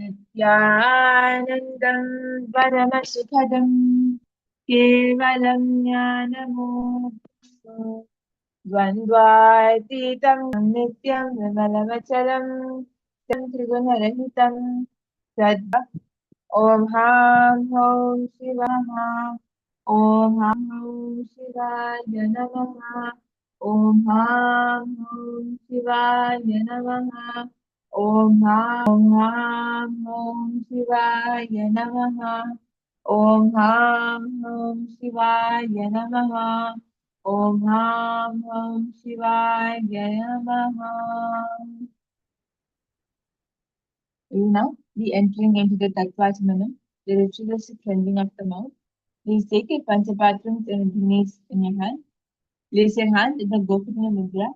नित्यानन्दं परमसुखदं केवलं ज्ञानमोक्षं द्वन्द्वातीतं नित्यं विमलमचलं त्रिगुणरहितं सद् ॐ हां हौं शिवः ॐ हां हौं शिवाय नमः ॐ हां हौं शिवाय नमः ॐ हौं शिवाय नमः ॐ हां हौं शिवाय नमः ॐ हां हौं शिवाय नमः. We will now be entering into the Tattvachamanam, the ritualistic cleansing of the mouth. Please take your Panchapatrams and Agnis in your hand. Place your hand in the Gopinya Mudra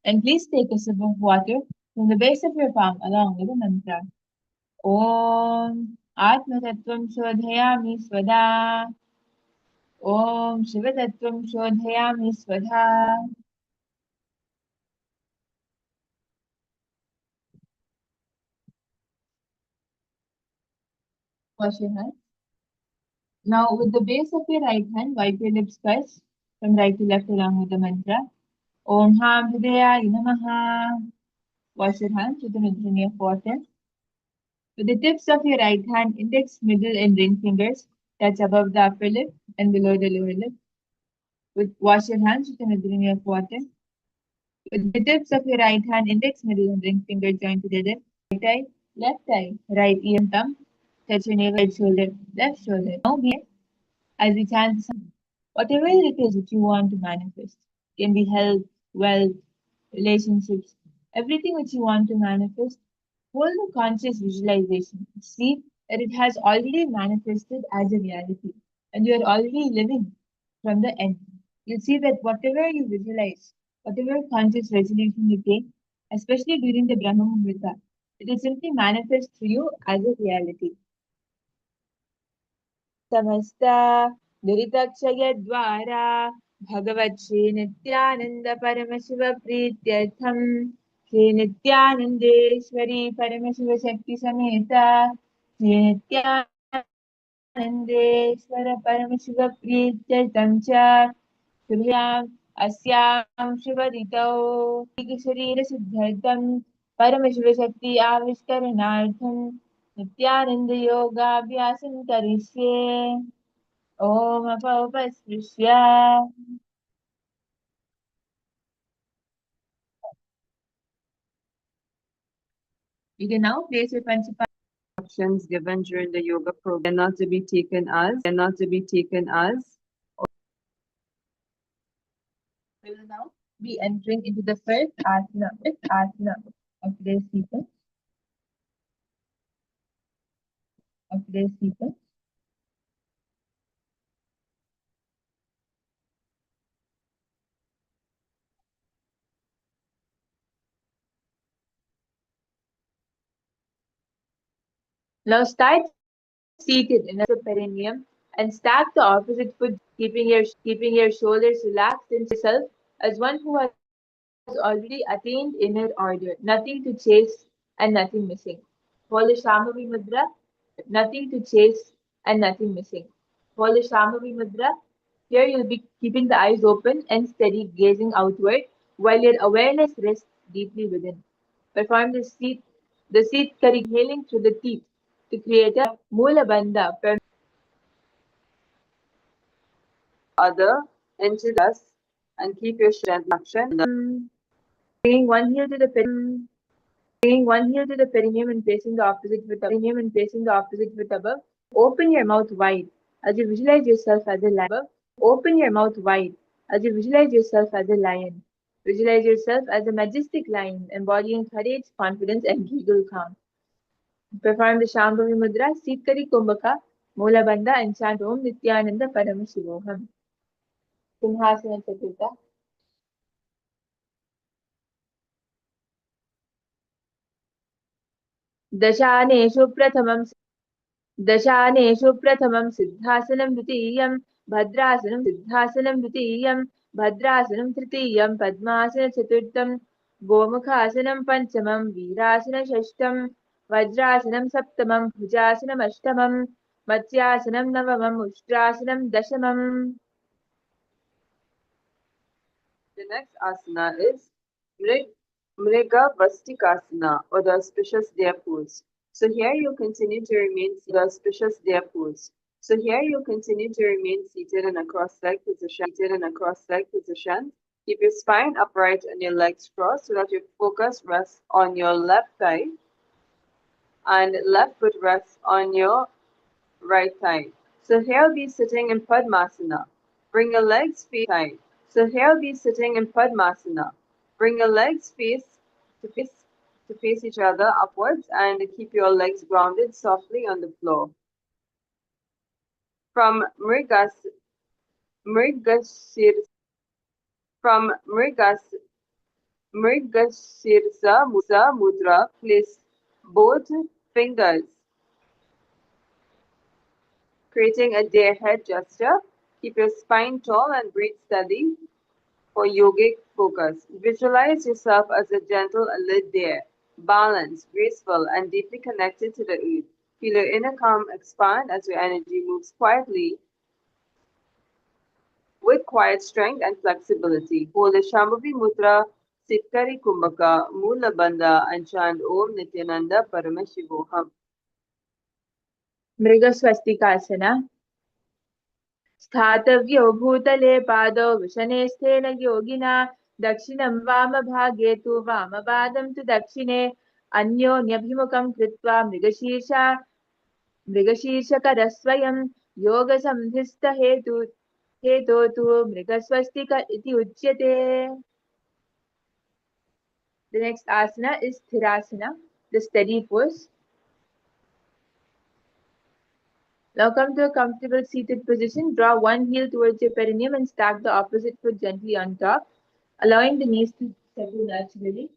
and please take a sip of water from the base of your palm along with the mantra. Om Atma Tattvam Shodhayami Svada. Om Shiva Tattvam Shodhayami Svada. Wash your hands. Now, with the base of your right hand, wipe your lips first from right to left along with the mantra. Om Ham Hridayaya Namaha. Wash your hands with the mudra in your forehead. With the tips of your right hand, index, middle, and ring fingers touch above the upper lip and below the lower lip. Wash your hands with the mudra in your forehead. With the tips of your right hand, index, middle, and ring finger joined together. Right eye, left eye, right ear and thumb. Touch your navel, right shoulder, left shoulder. Now be as we chant the song. Whatever it is that you want to manifest, can be health, wealth, relationships, everything which you want to manifest, hold the conscious visualization. See that it has already manifested as a reality and you are already living from the end. You'll see that whatever you visualize, whatever conscious resolution you take, especially during the Brahma Muhurta, it will simply manifest to you as a reality. समस्त दुरितक्षयद्वारा भगवत् श्री नित्यानंद परमशिव प्रीत्यर्थम श्री नित्यानंदेश्वरी परमशिव शक्ति समेत श्री नित्यानंदेश्वर परमशिव प्रीत्यर्थम च शुभयाम् अस्यां शुभदितौ शरीर सिद्ध्यर्थम परमशिव शक्ति आविष्करणार्थम नित्यानंद योगाभ्यासं करिष्ये ओम अपस्पृश्य. You can now place your panchapada instructions given during the yoga program are not to be taken as. We will now be entering into the first asana of today's sequence. Now start seated in a perineum and stack the opposite foot, keeping your shoulders relaxed and yourself as one who has already attained inner order, nothing to chase and nothing missing. Follow Shambhavi Mudra, nothing to chase and nothing missing. Follow Shambhavi Mudra. Here you'll be keeping the eyes open and steady, gazing outward while your awareness rests deeply within. Perform the seat kari, inhaling through the teeth to create a Mula Bandha. Other into this and keep your strength action. Bringing one heel to the perineum and facing the opposite foot above. Open your mouth wide as you visualize yourself as a lion. Open your mouth wide as you visualize yourself as a lion. Visualize yourself as a majestic lion, embodying courage, confidence, and regal calm. Perform the Shambhavi Mudra, Sitkari Kumbhaka, Mula Bandha, and chant Om Nithyananda Paramashivoham. Simhasana Chaturtha. दशानेषु प्रथमं सिद्धासनं द्वितीयं भद्रासनं तृतीयं पद्मासनं चतुर्थं गोमुखासनं पञ्चमं वीरासनं षष्ठं Vajrasanam Saptamam, Bhujasanam Ashtamam, Matsyasanam Navamam, Ushtrasanam Dashamam. The next asana is Mriga Vastikasana, or the auspicious deer pose. So here you continue to remain the auspicious deer pose. So here you continue to remain seated in a cross-leg position. Keep your spine upright and your legs crossed so that your focus rests on your left thigh and left foot rests on your right thigh. So here I'll be sitting in Padmasana. Bring your legs face side. So here I'll be sitting in Padmasana. Bring your legs face each other upwards and keep your legs grounded softly on the floor. From Mrigasir from Mrigasirsa Mudra, place both fingers creating a deer head gesture. Keep your spine tall and breathe steady for yogic focus. Visualize yourself as a gentle lit deer, balanced, graceful, and deeply connected to the earth. Feel your inner calm expand as your energy moves quietly with quiet strength and flexibility. Hold the Shambhavi Mudra, Sitkari Kumbhaka, Mula Bandha, and chant Om Nithyananda Paramashivoham. Mrigaswastikasana. स्थातव्यो भूतले पादौ वृषणे स्थेन योगिना दक्षिणं वामभागे तु वामपादं तु दक्षिणे अन्योन्यभिमुखं कृत्वा मृगशीर्षकरस्वयं हेतो तु मृगस्वस्तिक इति उच्यते. The next asana is Thirasana, the steady pose. Now come to a comfortable seated position. Draw one heel towards your perineum and stack the opposite foot gently on top, allowing the knees to settle naturally.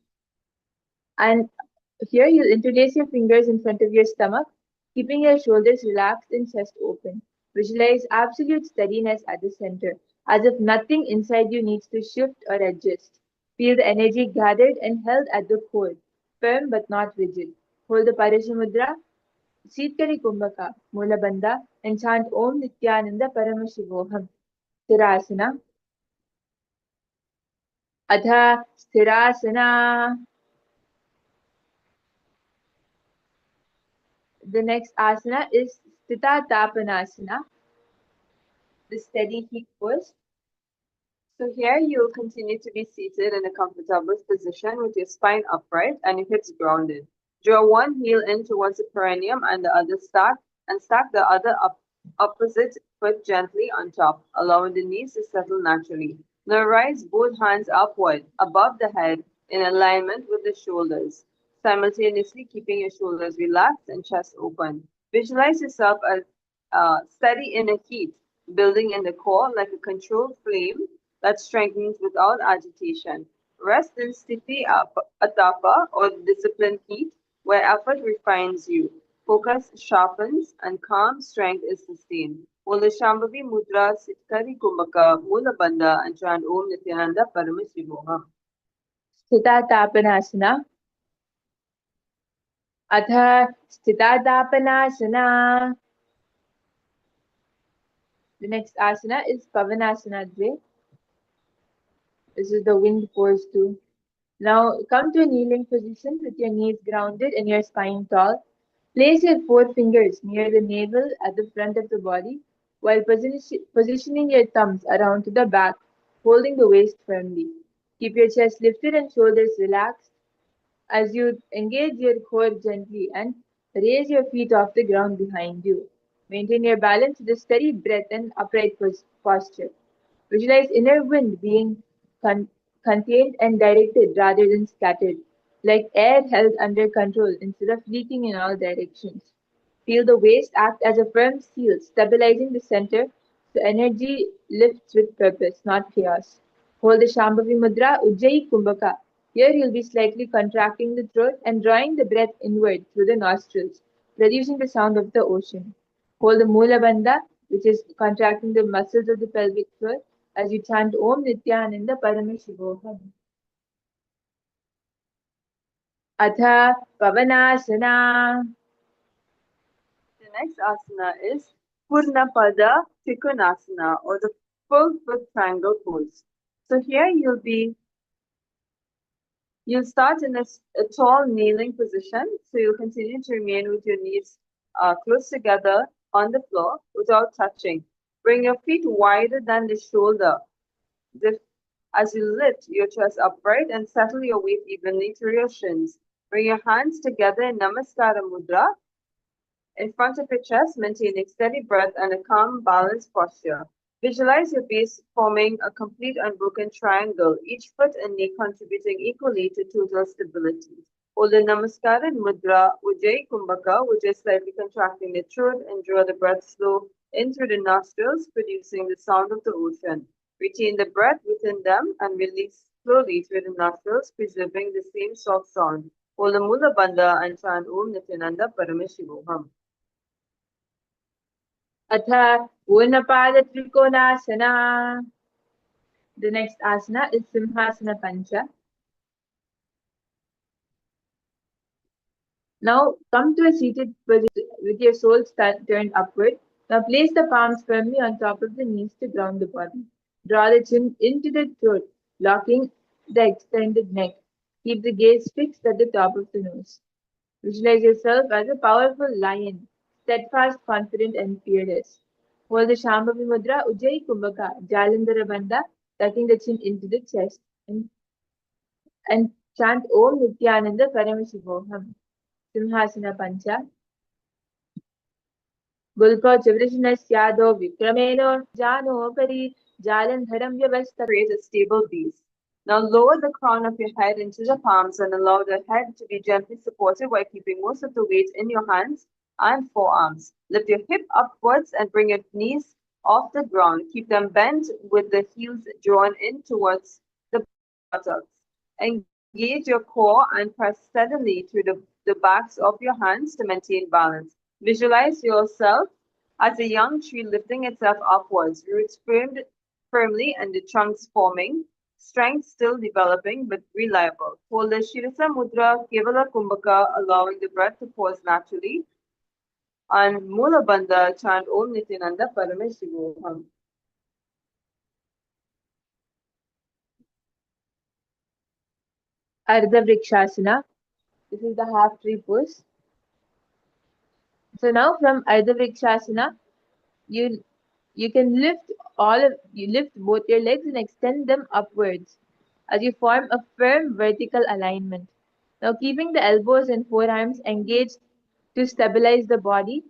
And here you'll interlace your fingers in front of your stomach, keeping your shoulders relaxed and chest open. Visualize absolute steadiness at the center, as if nothing inside you needs to shift or adjust. Feel the energy gathered and held at the core, firm but not rigid. Hold the Parashamudra, Sitkari Kumbhaka, Mula Bandha, and chant Om Nithyananda Paramashivoham. Sthirasana. Atha Sthirasana. The next asana is Sthita Tapanasana, the steady heat pose. So here you'll continue to be seated in a comfortable position with your spine upright and your hips grounded. Draw one heel in towards the perineum and the other stack the other opposite foot gently on top, allowing the knees to settle naturally. Now rise both hands upward above the head in alignment with the shoulders, simultaneously keeping your shoulders relaxed and chest open. Visualize yourself as steady in a heat, building in the core like a controlled flame that strengthens without agitation. Rest in Sthiti Atapa or disciplined heat, where effort refines you. Focus sharpens and calm strength is sustained. Hold the Shambhavi Mudra, Sitkari Kumbhaka, Mula Bandha, and chant Om Nithyananda Paramashivoham. Sthita Tapanasana. Atha Sthita Tapanasana. The next asana is Pavanasana Dve. This is the wind pose too. Now come to a kneeling position with your knees grounded and your spine tall. Place your four fingers near the navel at the front of the body while positioning your thumbs around to the back, holding the waist firmly. Keep your chest lifted and shoulders relaxed as you engage your core gently and raise your feet off the ground behind you. Maintain your balance with a steady breath and upright posture. Visualize inner wind being con- contained and directed rather than scattered, like air held under control instead of leaking in all directions. Feel the waist act as a firm seal, stabilizing the center so energy lifts with purpose, not chaos. Hold the Shambhavi Mudra, Ujjayi Kumbhaka. Here you'll be slightly contracting the throat and drawing the breath inward through the nostrils, producing the sound of the ocean. Hold the Mula Bandha, which is contracting the muscles of the pelvic floor, as you chant Om Nithyananda Paramashivoham. Atha Pavanasana. The next asana is Purnapada Trikonasana, or the full foot triangle pose. So here you'll start in a tall kneeling position. So you'll continue to remain with your knees close together on the floor without touching. Bring your feet wider than the shoulder. The, as you lift your chest upright and settle your weight evenly through your shins. Bring your hands together in Namaskara Mudra in front of your chest, maintaining steady breath and a calm, balanced posture. Visualize your base forming a complete unbroken triangle, each foot and knee contributing equally to total stability. Hold the Namaskara Mudra Ujjayi Kumbhaka, which is slightly contracting the throat, and draw the breath slow in through the nostrils, producing the sound of the ocean. Retain the breath within them and release slowly through the nostrils, preserving the same soft sound. Hold the Mula Bandha and chant Om Nithyananda Paramashivoham. Atha Purnapada Trikonasana. The next asana is Simhasana Pancha. Now come to a seated position with your soles turned upward. Now place the palms firmly on top of the knees to ground the body. Draw the chin into the throat, locking the extended neck. Keep the gaze fixed at the top of the nose. Visualize yourself as a powerful lion, steadfast, confident, and fearless. Hold the Shambhavi Mudra, Ujjayi Kumbhaka, Jalandhara Bandha, tucking the chin into the chest, and chant Om Nithyananda Paramashivoham. Simhasana Pancha. Gulko Vikrameno Jano Pari Jalandharam Vyavastha. Create a stable base. Now lower the crown of your head into the palms and allow the head to be gently supported while keeping most of the weight in your hands and forearms. Lift your hip upwards and bring your knees off the ground. Keep them bent with the heels drawn in towards the buttocks. Engage your core and press steadily through the backs of your hands to maintain balance. Visualize yourself as a young tree lifting itself upwards, roots firmly and the trunks forming, strength still developing but reliable. Hold the Shirasa Mudra Kevala Kumbhaka, allowing the breath to pause naturally. And Mula Bandha, chant Om Nithyananda Parameshivoham. Ardha Vrikshasana. This is the half tree pose. So now from Ardha Vrikshasana, you you lift both your legs and extend them upwards as you form a firm vertical alignment. Now keeping the elbows and forearms engaged to stabilize the body.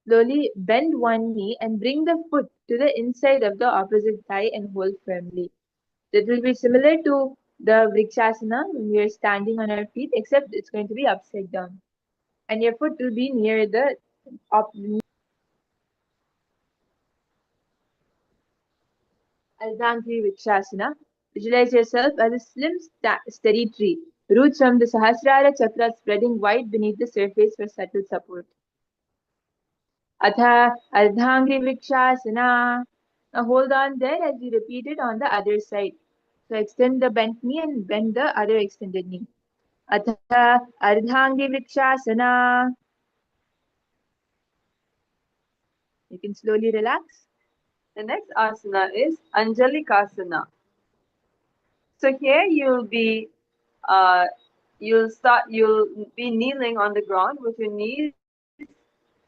Slowly bend one knee and bring the foot to the inside of the opposite thigh and hold firmly. It will be similar to the Vrikshasana when we are standing on our feet, except it's going to be upside down. And your foot will be near the Ardhanthri Vrikshasana. Visualize yourself as a slim, steady tree. Roots from the Sahasrara chakra spreading wide beneath the surface for subtle support. Atha Ardhangri Vrikshasana. Now hold on there as you repeat it on the other side. So extend the bent knee and bend the other extended knee. Atha Ardhangri Vrikshasana. You can slowly relax. The next asana is Anjalikasana. So here you'll be kneeling on the ground with your knees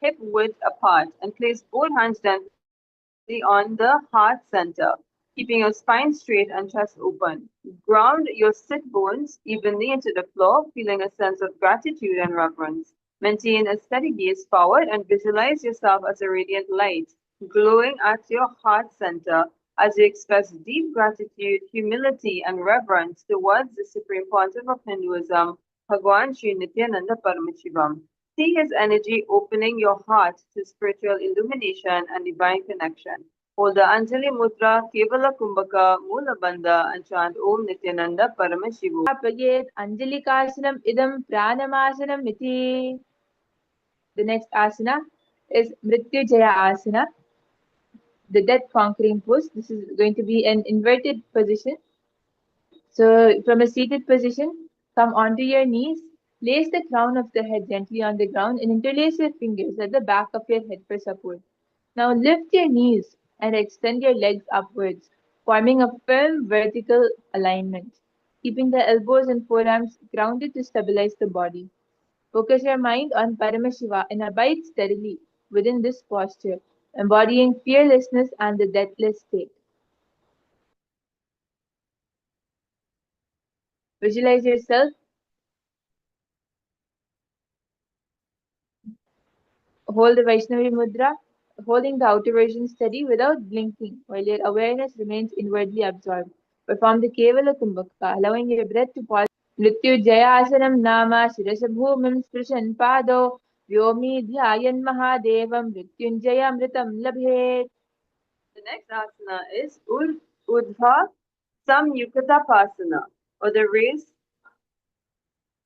hip width apart and place both hands gently on the heart center, keeping your spine straight and chest open. Ground your sit bones evenly into the floor, feeling a sense of gratitude and reverence. Maintain a steady gaze forward and visualize yourself as a radiant light glowing at your heart center as you express deep gratitude, humility, and reverence towards the Supreme Pontiff of Hinduism, Bhagwan Sri Nithyananda Paramashivam. See his energy opening your heart to spiritual illumination and divine connection. Hold the Anjali Mudra, Kevala Kumbhaka, Mula Bandha, and chant Om Nithyananda Paramashivo. Apagit Anjalikasanam idam pranamasanam iti. The next asana is Mrityujaya asana, the death conquering pose. This is going to be an inverted position. So from a seated position, come onto your knees, place the crown of the head gently on the ground and interlace your fingers at the back of your head for support. Now lift your knees and extend your legs upwards, forming a firm vertical alignment, keeping the elbows and forearms grounded to stabilize the body. Focus your mind on Paramashiva and abide steadily within this posture, embodying fearlessness and the deathless state. Visualize yourself hold the Vaishnavi Mudra, holding the outer version steady without blinking, while your awareness remains inwardly absorbed. Perform the Kevala Kumbhaka, allowing your breath to pause. Mrityujayasanam nama shirasabhumim sprishan pado vyomi dhyayan mahadevam mrityunjayamritam labhet. The next asana is Urdhva Samyukta or the raised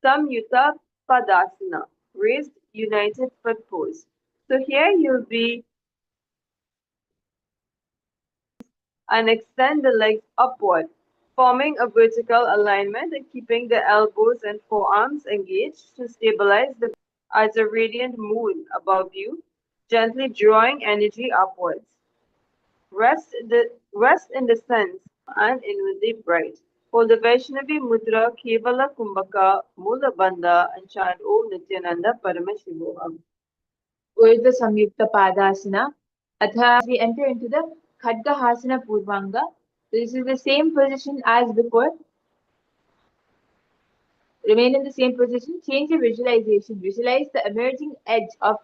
Samyutta Padasana, raised united foot pose. So here you'll be and extend the legs upward, forming a vertical alignment and keeping the elbows and forearms engaged to stabilize the as a radiant moon above you, gently drawing energy upwards. Rest in the sense and inwardly bright. Hold the Vaishnavi Mudra, Kevala Kumbhaka, Mula Bandha, and chant Om Nithyananda Paramashivoham. Urdhva Samyukta Padasana. Atha, as we enter into the Khadgahasana Purvanga. This is the same position as before. Remain in the same position. Change your visualization. Visualize the emerging edge of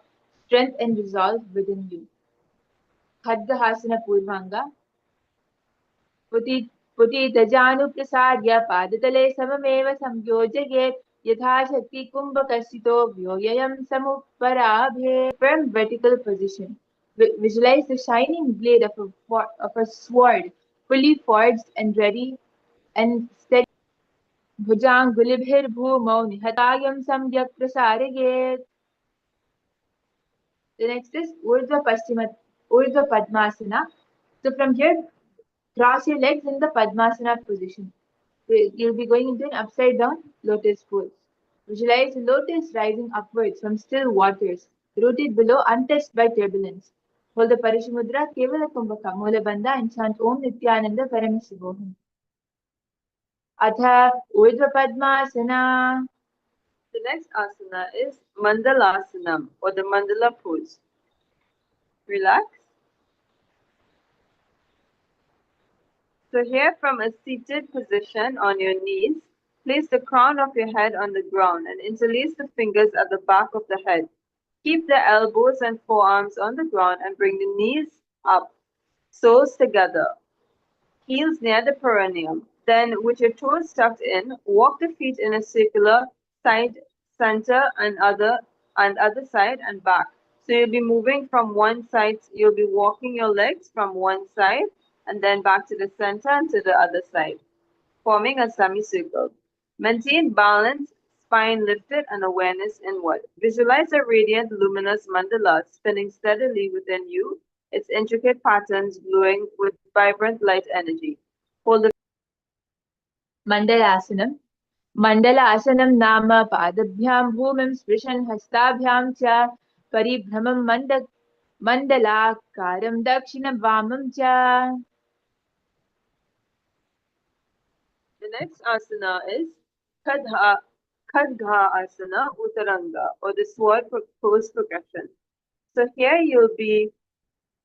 strength and resolve within you. Khadgahasana Purvanga. पुटितजानुप्रसार्य पादतले सममेव संयोजयेत् यथाशक्ति कुम्भकर्षितो व्योययं समुपराभे. Firm vertical position. Visualize the shining blade of a sword, fully forged and ready and steady. भुजाङ्गुलिभिर्भूमौ निहतायं सम्यक् प्रसारयेत्. The next is Urdhva Padmasana. So from here, cross your legs in the Padmasana position. You'll be going into an upside down lotus pose. Visualize the lotus rising upwards from still waters, rooted below, untouched by turbulence. Hold the Parishimudra, Kevala Kumbhaka, Mula Bandha, and chant Om Nithyananda Paramashivoham. Atha Urdhva Padmasana. The next asana is Mandalasanam or the Mandala pose. Relax. So here from a seated position on your knees, place the crown of your head on the ground and interlace the fingers at the back of the head. Keep the elbows and forearms on the ground and bring the knees up, soles together, heels near the perineum. Then, with your toes tucked in, walk the feet in a circular side, center, and other side and back. So you'll be moving from one side, you'll be walking your legs from one side and then back to the center and to the other side, forming a semicircle. Maintain balance, spine lifted, and awareness inward. Visualize a radiant, luminous mandala spinning steadily within you, its intricate patterns glowing with vibrant light energy. Hold the Mandalasanam. Mandalasanam nama padabhyam bhumim sprishan hastabhyam cha paribhramam mandalakaram dakshinam vamam cha. The next asana is Khadga asana Uttaranga or the sword pose progression. So here you'll be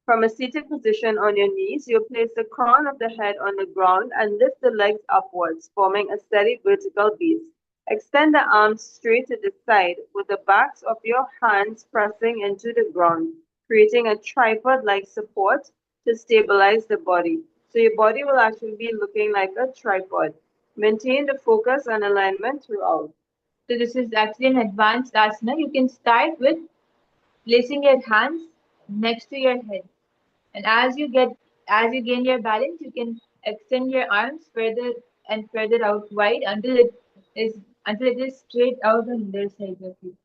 from a seated position on your knees, you place the crown of the head on the ground and lift the legs upwards, forming a steady vertical base. Extend the arms straight to the side with the backs of your hands pressing into the ground, creating a tripod-like support to stabilize the body. So your body will actually be looking like a tripod. Maintain the focus and alignment throughout. So this is actually an advanced asana. You can start with placing your hands next to your head. And as you gain your balance, you can extend your arms further and further out wide is until it is straight out on either side of you.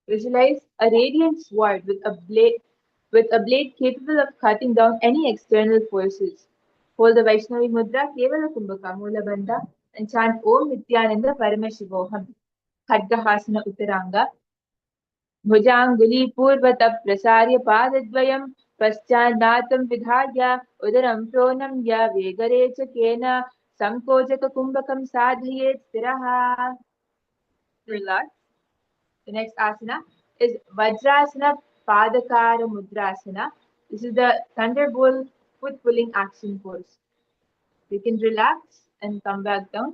Visualize a radiant sword with a blade capable of cutting down any external forces. Hold the Vaishnavi Mudra, Kevala Kumbhaka, Mula Bandha, and chant Om Nithyananda Paramashivoham. Khadgahasana Uttaranga. भुजाङ्गुली पूर्वतः प्रसार्य पादद्वयं पश्चान्नातं विधाय उदरं प्रोणम्य वेगरे च केन सङ्कोचककुम्भकं साधयेत् स्थिरः. Relax. The next asana is Vajrasana Padakara Mudrasana. This is the thunderbolt foot pulling action pose. You can relax and come back down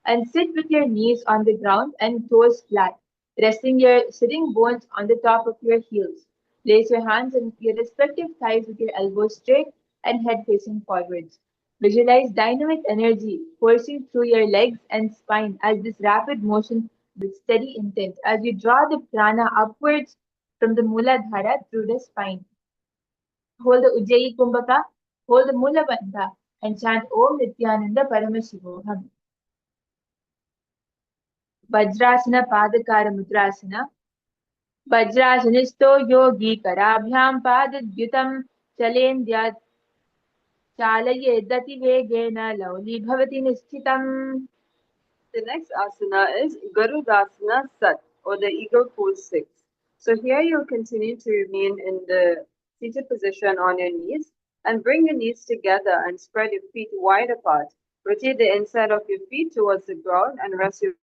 and sit with your knees on the ground and toes flat, resting your sitting bones on the top of your heels. Place your hands on your respective thighs with your elbows straight and head facing forwards. Visualize dynamic energy coursing through your legs and spine as this rapid motion with steady intent as you draw the prana upwards from the Muladhara through the spine. Hold the Ujjayi Kumbhaka, hold the Mula Bandha, and chant Om Nithyananda Paramashivoham. Vajrasana Padakara Mudrasana. Vajrasanisto yogi karabhyam padadvyutam chalendya chalayedati vegena lauli bhavati nisthitam. The next asana is Garudasana Sat, or the eagle pose 6. So here you'll continue to remain in the seated position on your knees and bring your knees together and spread your feet wide apart. Rotate the inside of your feet towards the ground and rest your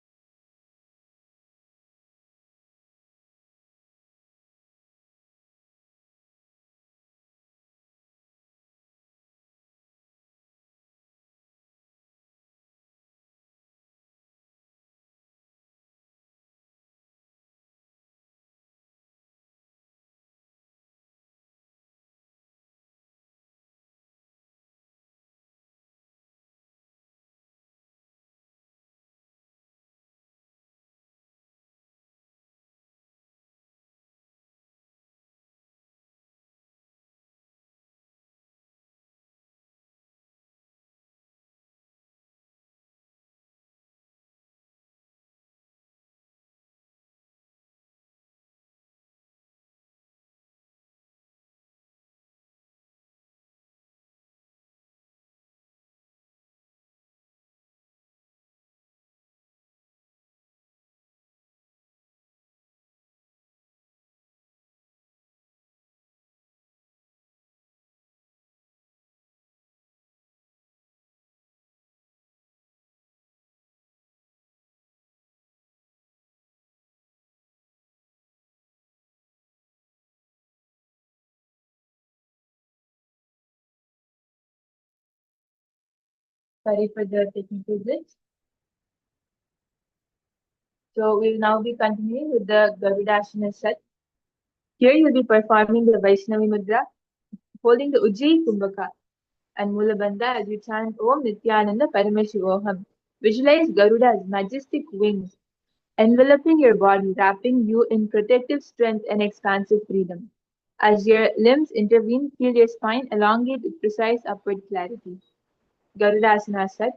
Sorry for the technical glitch. So we'll now be continuing with the Garudasana set. Here you'll be performing the Vaishnavi Mudra, holding the Ujjayi Kumbhaka and Mulabandha as you chant Om Nithyananda Paramashivoham. Visualize Garuda's majestic wings enveloping your body, wrapping you in protective strength and expansive freedom. As your limbs intervene, feel your spine elongate with precise upward clarity. Garudasana Sat.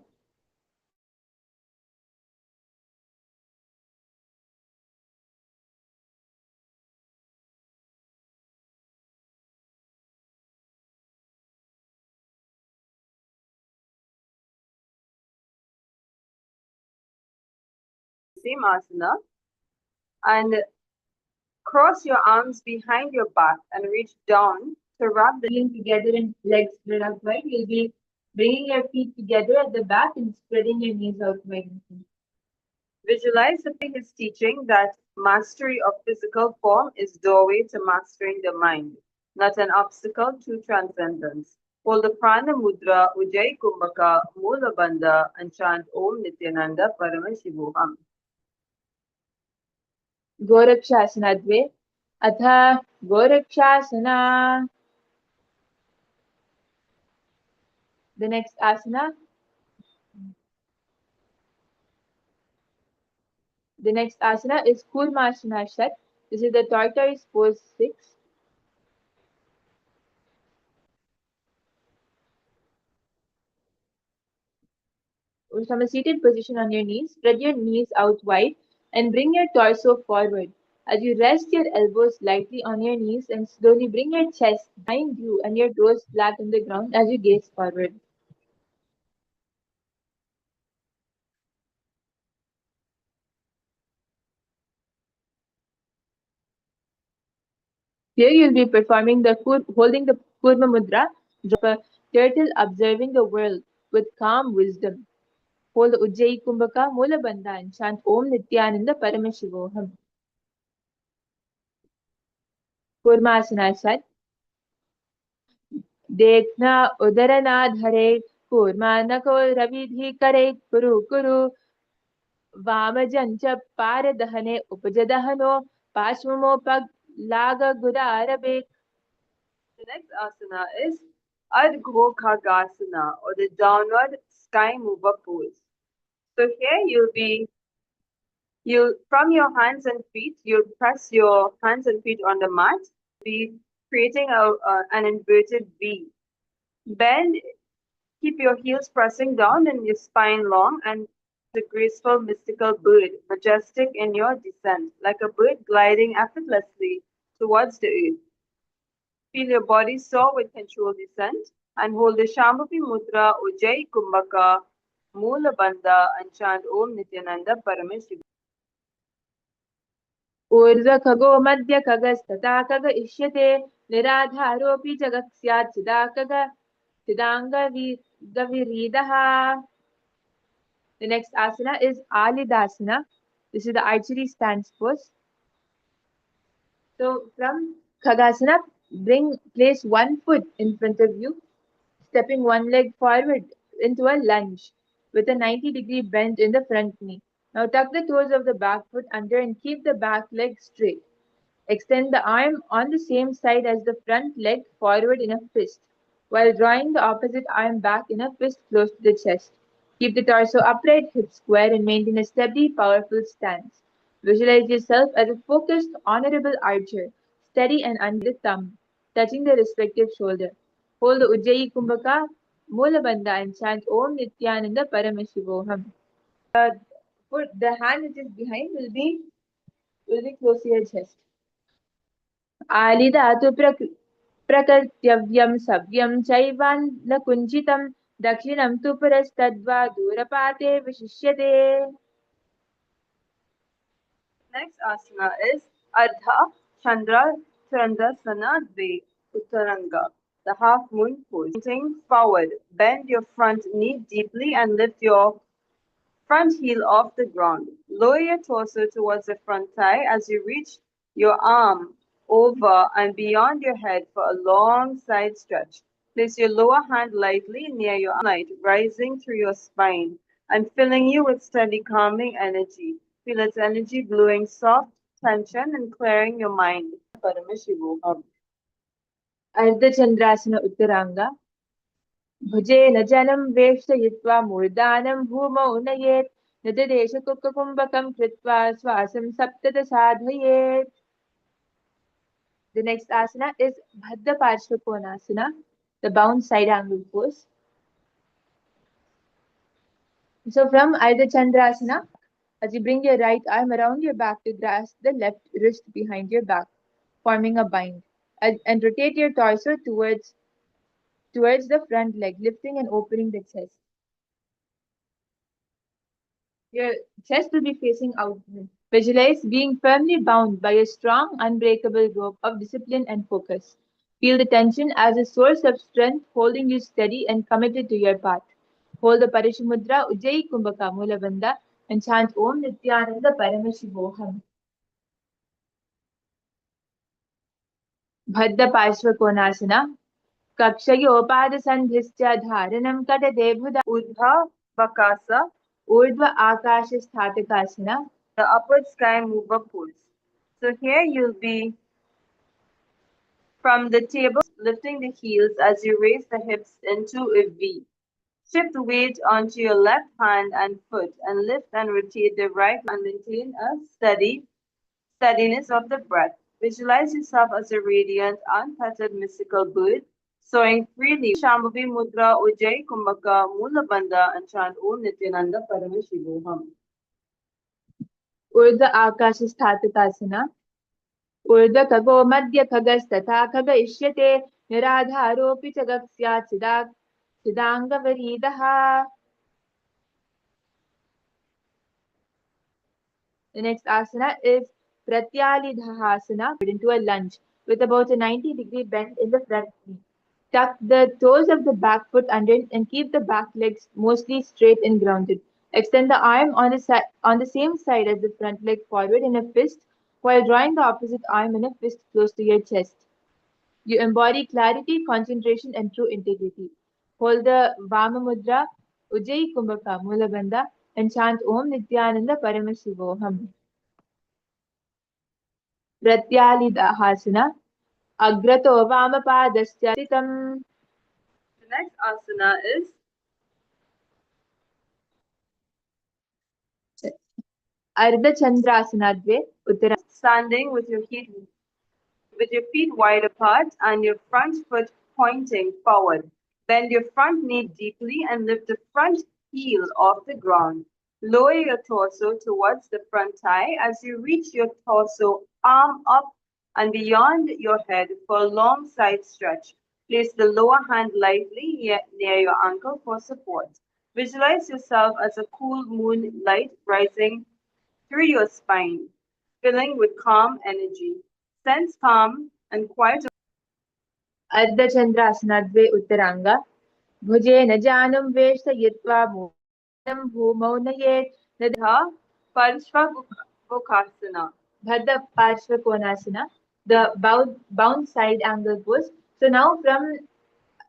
same asana and cross your arms behind your back and reach down to wrap the Kneeling together and legs spread out wide. You'll be bringing your feet together at the back and spreading your knees out wide. Visualize his teaching that mastery of physical form is doorway to mastering the mind, not an obstacle to transcendence. Hold the prana mudra, Ujjayi Kumbhaka, Mula Bandha, and chant Om Nithyananda Paramashivoham. Gorakshasana द्वे अथ गोरक्षासना. The next asana The next asana is Kurmasana Shat. This is the tortoise pose 6. From a seated position on your knees, spread your knees out wide and bring your torso forward. As you rest your elbows lightly on your knees and slowly bring your chest behind you and your toes flat on the ground as you gaze forward. Here you'll be performing holding the Kurma Mudra, a turtle observing the world with calm wisdom. Hold the Ujjayi Kumbhaka Mula Bandha and chant Om Nithyananda Paramashivoham. Kurmasana Sat. देखना उदर ना धरे कूर्मा न को रविधि करे कुरु कुरु वामजं च पारदहने उपजदहनो पार्श्वमोपग लाग गुरारबे. The next asana is Ardhokhagasana, or the downward sky mover pose. So here you'll from your hands and feet, you'll press your hands and feet on the mat, be creating an inverted V. Bend, keep your heels pressing down and your spine long, and the graceful mystical bird, majestic in your descent, like a bird gliding effortlessly towards the earth. Feel your body soar with controlled descent and hold the Shambhavi Mudra Ujjayi Kumbhaka Mula Bandha and chant Om Nithyananda Parameshwara. ऊर्ध्व खगो मध्य खगस्तथा खग इष्यते निराधारोऽपि च गः स्यात् चिदाङ्गविरीदः. The next asana is Alidasana. This is the archery stance pose. So from Khagasana, place one foot in front of you, stepping one leg forward into a lunge with a 90-degree bend in the front knee. Now tuck the toes of the back foot under and keep the back leg straight. Extend the arm on the same side as the front leg forward in a fist, while drawing the opposite arm back in a fist close to the chest. Keep the torso upright, hips square, and maintain a steady, powerful stance. Visualize yourself as a focused, honorable archer, steady and under the thumb, touching the respective shoulder. Hold the Ujjayi Kumbhaka, Mula Bandha, and chant Om Nithyananda Paramashivoham. The hand which is behind will be close to your chest. आलिधातु प्रकृत्यव्यं सव्यं चैवान्न कुञ्चितं दक्षिणं तु पुरस्तद्वा दूरपाते विशिष्यते. Next asana is Ardha Chandra Chandrasana Dve Uttaranga, the half moon pose. Pointing forward, bend your front knee deeply and lift your front heel off the ground. Lower your torso towards the front thigh as you reach your arm over and beyond your head for a long side stretch. Place your lower hand lightly near your light, rising through your spine and filling you with steady, calming energy. Feel its energy blowing soft tension and clearing your mind. Paramashivoham. अर्धचन्द्रासन उत्तराङ्ग भुजेन जनं वेष्टयित्वा मूर्धानं भूमौ नयेत् निजदेशकुकुम्भकं कृत्वा श्वासं सप्तत साधयेत्. The next asana is Bhadda Parshvakonasana, the bound side angle pose. So from Ardha Chandrasana, as you bring your right arm around your back to grasp the left wrist behind your back, forming a bind, and rotate your torso towards the front leg, lifting and opening the chest. Your chest will be facing outward. Visualize being firmly bound by a strong, unbreakable rope of discipline and focus. Feel the tension as a source of strength holding you steady and committed to your path. Hold the Parishamudra Ujjayi Kumbhaka Mula Bandha and chant Om Nithyananda Paramashivoham. Bhadda Parshvakonasana. कक्षयोपादसन्धिश्च धारणं कटते बुधा Urdhva Bakasa, ऊर्ध्व आकाशस्थातकासना. the upward sky mover pose. So here you'll be from the table, lifting the heels as you raise the hips into a V. Shift the weight onto your left hand and foot and lift and rotate the right and maintain a steadiness of the breath. Visualize yourself as a radiant, unfettered mystical bird soaring freely. Shambhavi Mudra Ujjayi Kumbhaka Mula Bandha and chant Om Nithyananda Paramashivoham. Urdhva Akashasthapitasana. Urdhva Kago Madhya Khagasthatha Khagaishyate Niradharopi Chagaksya Chidangavaridaha. The next asana is Pratyalidhasana, into a lunge with about a 90-degree bend in the front knee. Tuck the toes of the back foot under and keep the back legs mostly straight and grounded. Extend the arm on the same side as the front leg forward in a fist while drawing the opposite arm in a fist close to your chest. You embody clarity, concentration, and true integrity. Hold the Vama Mudra, Ujjayi Kumbhaka Mulabandha, and chant Om Nithyananda Paramashivoham. Pratyalidhasana, Agrato Vamapadasya Sitam. The next asana is Ardhachandrasanadve Uttara. standing with your feet wide apart and your front foot pointing forward. Bend your front knee deeply and lift the front heel off the ground. Lower your torso towards the front thigh as you reach your torso arm up and beyond your head for a long side stretch. Place the lower hand lightly near your ankle for support. Visualize yourself as a cool moonlight rising through your spine, filling with calm energy. Sense calm and quiet Ardhachandrasanadve Uttaranga. Bhujena Janam Veshayitva Bhujanam Bhumau Nayet Tha Parshvabhukhasana. Bhadda Parshvakonasana, the bound side angle pose. So now from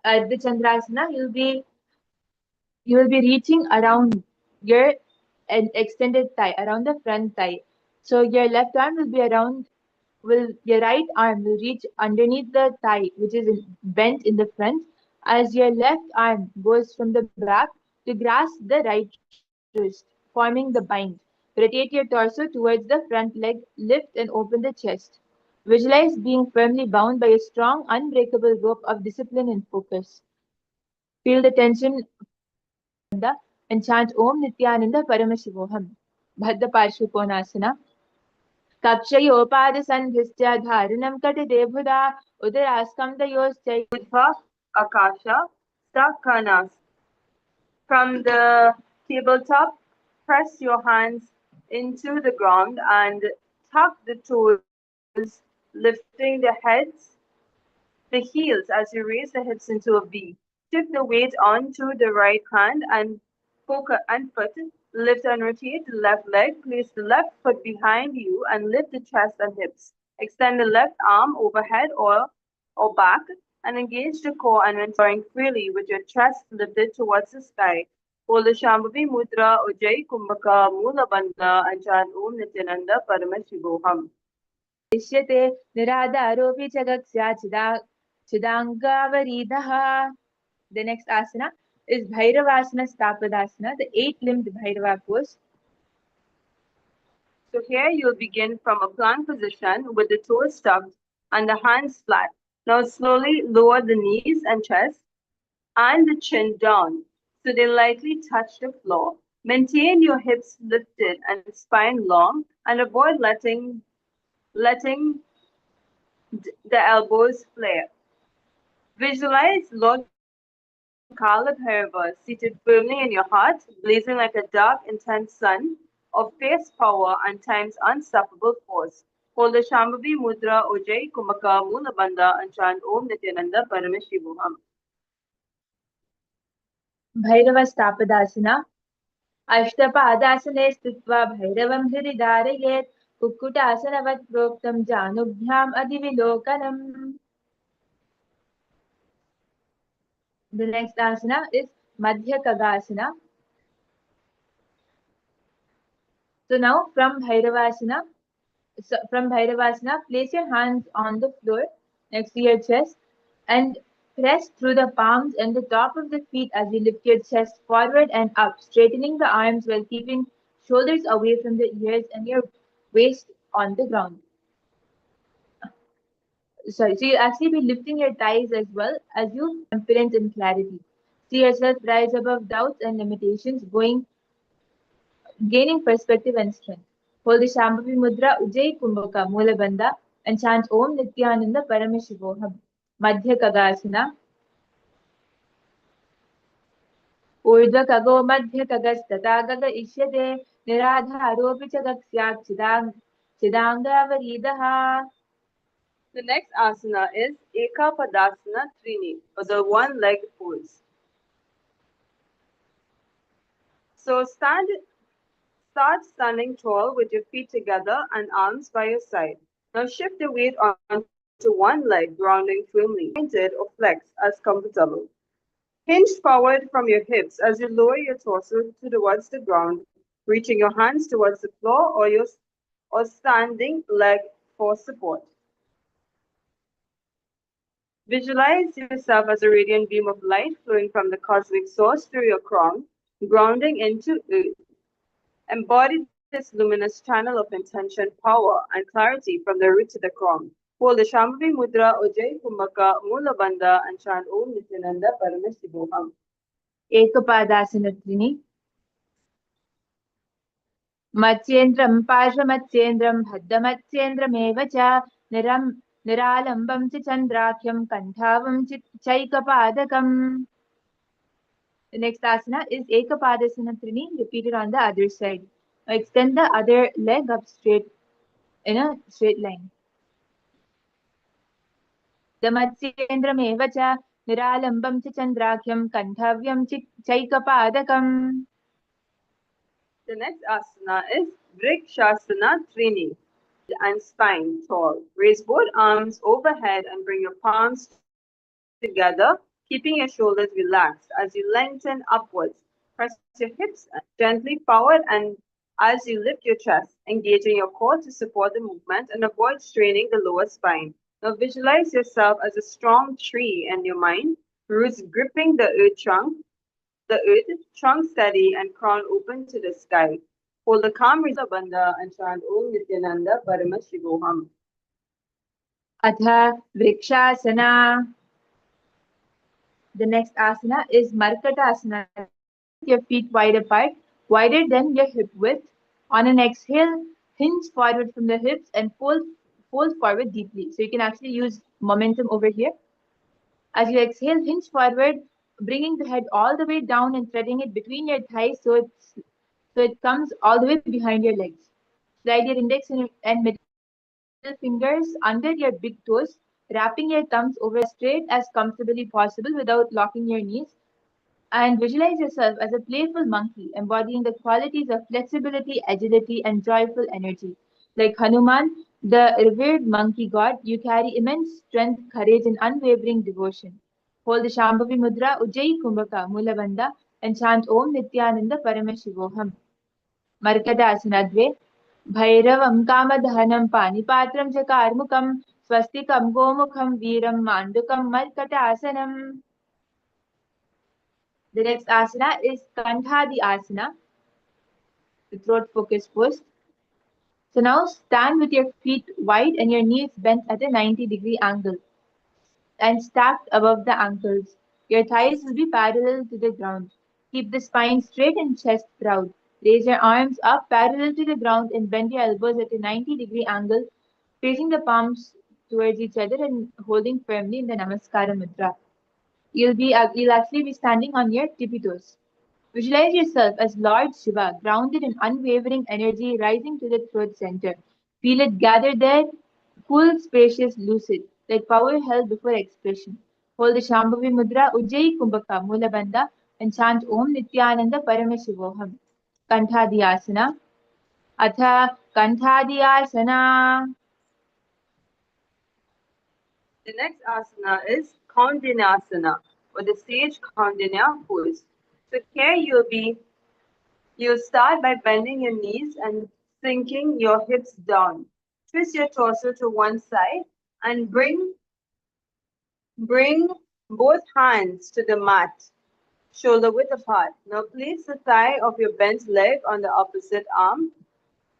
Ardhachandrasana, you will be reaching around your extended thigh, around the front thigh. So your left arm will be around, will your right arm will reach underneath the thigh, which is bent in the front, as your left arm goes from the back to grasp the right wrist, forming the bind. Rotate your torso towards the front leg, lift and open the chest. Visualize being firmly bound by a strong, unbreakable rope of discipline and focus. Feel the tension bandha and chant Om Nithyananda Paramashivoham. Bhadda Parshvikonasana. Kapshayopadasandhisya dharanam katidebhuda Urdhva Akasha Stakanas. From the tabletop, press your hands into the ground and tuck the toes, lifting the heels as you raise the hips into a V. Shift the weight onto the right hand and foot. Lift and rotate the left leg. Place the left foot behind you and lift the chest and hips. Extend the left arm overhead or back and engage the core and when soaring freely with your chest lifted towards the sky. Hold the Shambhavi Mudra Ujjayi Kumbhaka Mula Bandha and chant Om Nithyananda Paramashivoham. Ishyate Niradaropi Chagaksya Chidangavaridaha. The next asana is Bhairavasana Stapadasana, the eight-limbed Bhairava pose. So here you'll begin from a plank position with the toes tucked and the hands flat. Now slowly lower the knees and chest and the chin down so they lightly touch the floor. Maintain your hips lifted and spine long and avoid letting the elbows flare. Visualize Lord Kala Bhairava seated firmly in your heart, blazing like a dark, intense sun of fierce power and time's unstoppable force. Hold the Shambhavi Mudra Ujjayi Kumbhaka Mula Bandha and chant Om Nithyananda Paramashivoham. Bhairava Stapadasana. अष्टपादासने स्थित्वा भैरवं हृदि धारयेत् कुक्कुटासनवत् प्रोक्तं जानुभ्याम् अधिविलोकनम्. The next asana is Madhya Kagasana. So now from Bhairavasana, place your hands on the floor next to your chest and Press through the palms and the top of the feet as you lift your chest forward and up, straightening the arms while keeping shoulders away from the ears and your waist on the ground. Sorry, so you'll actually be lifting your thighs as well as you confidence and clarity. See yourself rise above doubts and limitations, gaining perspective and strength. Hold the Shambhavi Mudra, Ujjayi Kumbhaka, Mula Bandha, and chant Om Nithyananda Paramashivoham. Madhya Kagasana, ऊर्ध्वकगो मध्यकगस्तथा इष्यते निराधारोऽपि च गत्स्यात् चिदाङ्गावरीदः. The next asana is Ekapadasana Trini, or the one-leg pose. So start standing tall with your feet together and arms by your side. Now shift the weight onto one leg, grounding firmly, pointed or flex as comfortable. Hinge forward from your hips as you lower your torso towards the ground, reaching your hands towards the floor or standing leg for support. Visualize yourself as a radiant beam of light flowing from the cosmic source through your crown, grounding into earth. Embody this luminous channel of intention, power, and clarity from the root to the crown. Hold the Shambhavi Mudra, Ujjayi Kumbhaka, Mula Bandha, and chant Om Nithyananda Paramashivoham. Ekapadasana Trini. मत्स्येन्द्रं पार्श्वमत्स्येन्द्रं भद्रमत्स्येन्द्रमेव च निरालम्बं च चन्द्राख्यं कण्ठावं चैकपादकम्. The next asana is Ekapadasana Trini, repeated on the other side. Now extend the other leg up straight in a straight line. Damatsyendram च निरालम्बं च चन्द्राख्यं कण्ठव्यं चैकपादकम्. The next asana is Vrikshasana Trini, and spine tall. Raise both arms overhead and bring your palms together, keeping your shoulders relaxed as you lengthen upwards. Press your hips gently forward and as you lift your chest, engaging your core to support the movement and avoid straining the lower spine. Now visualize yourself as a strong tree in your mind, roots gripping the earth, trunk steady and crown open to the sky. Hold a calm bandha and chant Om Nithyananda Paramashivoham. Atha Vrikshasana. The next asana is Markatasana. Stand with your feet wide apart, wider than your hip width. On an exhale, hinge forward from the hips and fold forward deeply. So you can actually use momentum over here. As you exhale, hinge forward, bringing the head all the way down and threading it between your thighs so it comes all the way behind your legs. Slide your index and middle fingers under your big toes, wrapping your thumbs over straight as comfortably possible without locking your knees. And visualize yourself as a playful monkey, embodying the qualities of flexibility, agility, and joyful energy. Like Hanuman, the revered monkey god, you carry immense strength, courage, and unwavering devotion. Hold the Shambhavi Mudra, Ujjayi Kumbhaka, Mulabandha, and chant Om Nithyananda Paramashivoham. Markadasana भैरवं कामदहनं पानिपात्रं च कार्मुकं स्वस्तिकं गोमुखं वीरं माण्डुकं मर्कटासनम्. The next asana is Kandhadi asana, the throat focus pose. So now stand with your feet wide and your knees bent at a 90-degree angle and stacked above the ankles. Your thighs will be parallel to the ground. Keep the spine straight and chest proud. Raise your arms up parallel to the ground and bend your elbows at a 90-degree angle, facing the palms towards each other and holding firmly in the Namaskara Mudra. You'll actually be standing on your tippy toes. Visualize yourself as Lord Shiva, grounded in unwavering energy rising to the throat center. Feel it gather there, cool, spacious, lucid, like power held before expression. Hold the Shambhavi Mudra, Ujjayi Kumbhaka, Mula Bandha, and chant Om Nithyananda Paramashivoham. Kanthadhyasana. Atha Kanthadhyasana. The next asana is Kaundinasana, or the sage Kaundinya pose. So here you'll start by bending your knees and sinking your hips down. Twist your torso to one side and bring Both hands to the mat, shoulder width apart. Now place the thigh of your bent leg on the opposite arm,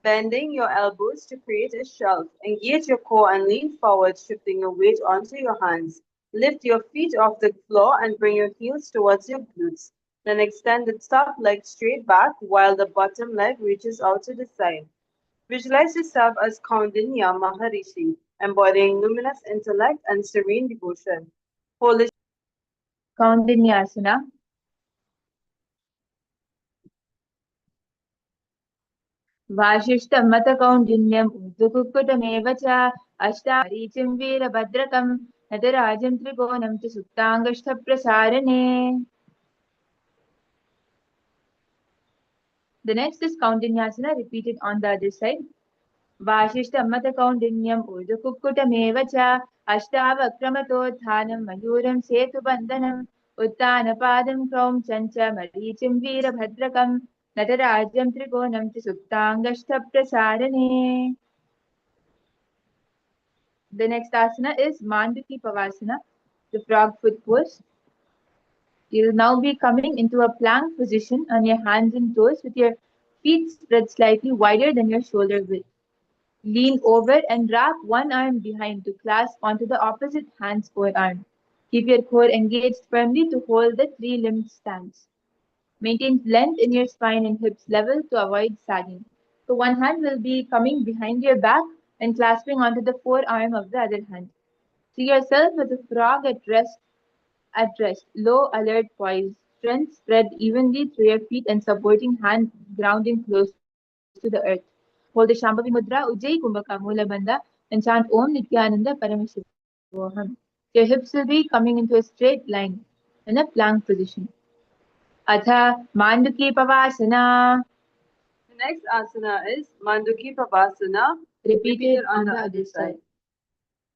bending your elbows to create a shelf. Engage your core and lean forward, shifting your weight onto your hands. Lift your feet off the floor and bring your heels towards your glutes. Then extend the top leg straight back while the bottom leg reaches out to the side. Visualize yourself as Kaundinya Maharishi, embodying luminous intellect and serene devotion. Hold the Kaundinyasana. वासिष्ठमतकौण्डिन्यम् ऊर्ध्वकुक्कुटमेव च अष्टारीचिं वीरभद्रकं नटराजं त्रिकोणं च सुप्ताङ्गष्ठप्रसारणे. The next is Kaundinyasana, repeated on the other side. वासिष्ठमतकौण्डिन्यम् ऊर्ध्वकुक्कुटमेव च अष्टावक्रमतोत्थानं मयूरं सेतुबन्धनम् उत्तानपादं क्रौञ्चं च मरीचिं वीरभद्रकं नटराज्यं त्रिकोणं च सुप्ताङ्गष्ठप्रसारणे. The next asana is Manduki Pavasana, the frog foot pose. You'll now be coming into a plank position on your hands and toes with your feet spread slightly wider than your shoulder width. Lean over and wrap one arm behind to clasp onto the opposite hand's forearm. Keep your core engaged firmly to hold the three-limbed stance. Maintain length in your spine and hips level to avoid sagging. So one hand will be coming behind your back and clasping onto the forearm of the other hand. See yourself as a frog at rest, low, alert, poised, strength spread evenly through your feet and supporting hand grounding close to the earth. Hold the Shambhavi Mudra, Ujjayi Kumbhaka Mula Bandha, and chant Om Nithyananda Paramashivoham. Your hips will be coming into a straight line in a plank position. Atha Manduki Pavasana, The next asana is Manduki Pavasana, repeated repeated on on the the other other side. side.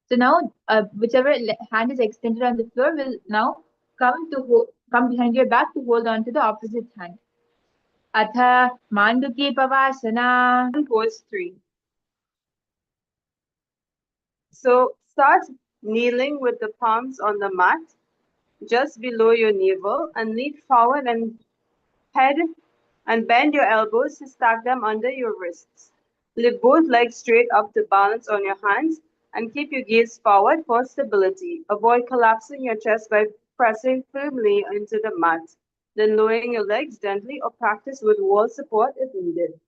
So now, whichever hand is extended on the floor will now come behind your back to hold on to the opposite hand. Atha Manduki Pavasana. Pose 3. So start kneeling with the palms on the mat just below your navel and lean forward and head and bend your elbows to stack them under your wrists. Lift both legs straight up to balance on your hands and keep your gaze forward for stability. Avoid collapsing your chest by pressing firmly into the mat. Then lowering your legs gently or practice with wall support if needed.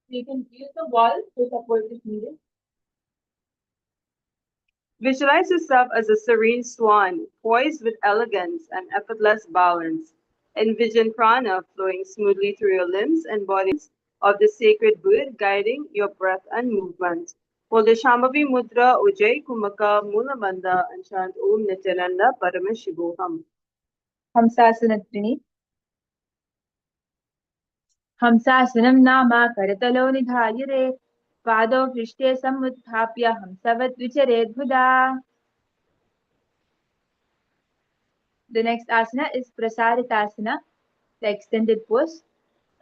You can use the wall to support if needed. Visualize yourself as a serene swan, poised with elegance and effortless balance. Envision prana flowing smoothly through your limbs and body of the sacred bird guiding your breath and movement. Hold the Shambhavi Mudra, Ujjayi Kumaka, Mula and chant Om Nithyananda Paramashivoham. Hamsasanatrini. हंसासनं नाम करतलो निधायरे पादौ पृष्ठे समुत्थाप्य हंसवत् विचरेद्भुदा. The next asana is Prasaritasana, the extended pose.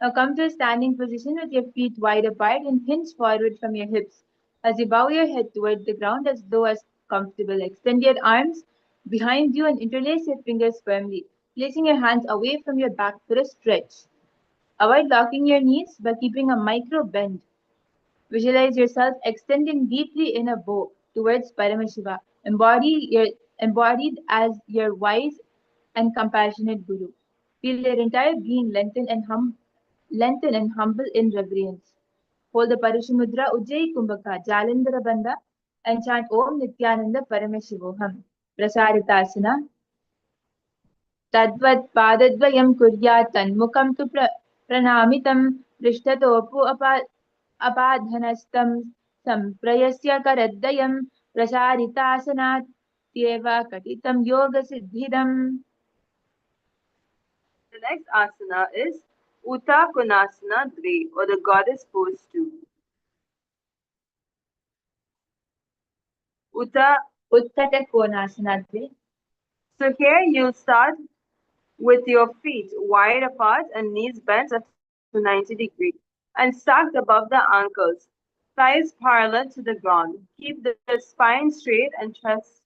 Now come to a standing position with your feet wide apart and hinge forward from your hips. As you bow your head toward the ground as though as comfortable, extend your arms behind you and interlace your fingers firmly, placing your hands away from your back for a stretch. Avoid locking your knees by keeping a micro bend. Visualize yourself extending deeply in a bow towards Paramashiva, embodied as your wise and compassionate Guru. Feel your entire being lengthen and humble in reverence. Hold the Parashamudra Ujjayi Kumbhaka Jalandhara Bandha and chant Om Nithyananda Paramashivoham. Prasaritasana. तद्वत्पादद्वयं कुर्यात् तन्मुखं तु प्रणामितं पृष्ठतोऽपु अपाधनस्थं सम्प्रयस्य करद्वयं प्रसारितासनात्येव कथितं योगसिद्धिदम्. The next asana is Uta Konasana Dve, or the goddess pose 2. Uta. उत्कटकोणासनाद्वे. So here you'll start with your feet wide apart and knees bent up to 90 degrees and stacked above the ankles, thighs parallel to the ground. Keep the spine straight and chest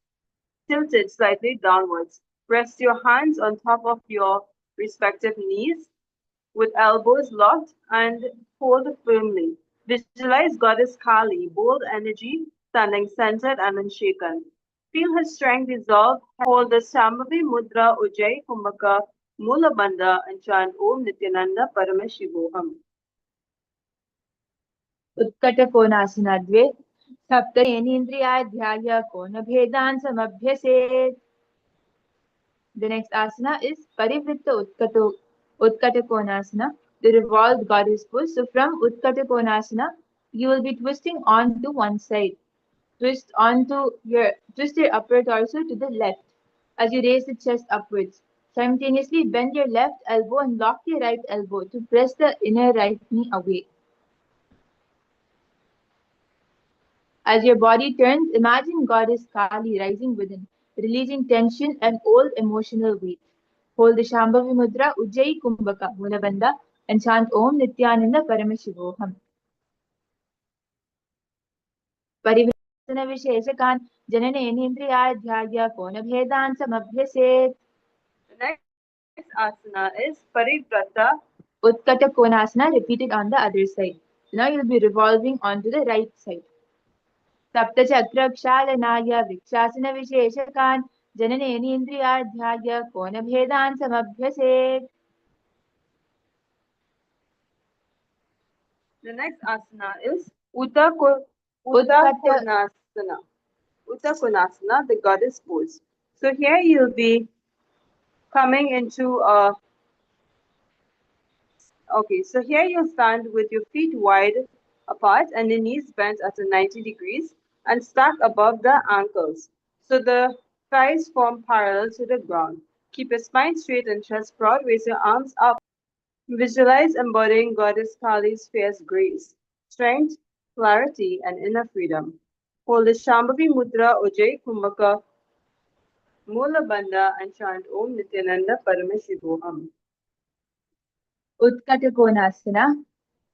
tilted slightly downwards. Rest your hands on top of your respective knees with elbows locked and hold firmly. Visualize Goddess Kali, bold energy, standing centered and unshaken. Feel her strength dissolve. Hold the Shambhavi Mudra Ujjayi Kumbhaka Mula Bandha and chant Om Nithyananda Paramashivoham. उत्कटकोणासना द्वे सप्तनेन्द्रियाध्याय कोणभेदान् समभ्यसेत्. The next asana is Parivritta Utkatakonasana, the revolved goddess pose. So from Utkatakonasana, you will be twisting onto one side. Twist your upper torso to the left as you raise the chest upwards. Simultaneously bend your left elbow and lock your right elbow to press the inner right knee away. As your body turns, imagine Goddess Kali rising within, releasing tension and old emotional weight. Hold the Shambhavi Mudra Ujjayi Kumbhaka Mulabandha and chant Om Nithyananda Paramashivoham. Parivritasana Visheshakan Jananenesindriyadhyaya Konabhedan Samabhyaset. The next asana is Parivrata. Utkata Konasana repeated on the other side. Now you'll be revolving onto the right side. सप्तचक्रक्षालनाय वृक्षासनविशेषकान् जननेन्द्रियाध्याय कोणभेदान् समभ्यसेत्. The next asana is Uttankonasana. Uttankonasana, the goddess pose. So here you'll be coming into a Okay, so here you'll stand with your feet wide apart and the knees bent at a 90 degrees and stacked above the ankles. So the thighs form parallel to the ground. Keep your spine straight and chest broad. Raise your arms up. Visualize embodying Goddess Kali's fierce grace, strength, clarity, and inner freedom. Hold the Shambhavi Mudra Ujjayi Kumbhaka Mula Bandha and chant Om Nithyananda Paramashivoham. उत्कटकोणासना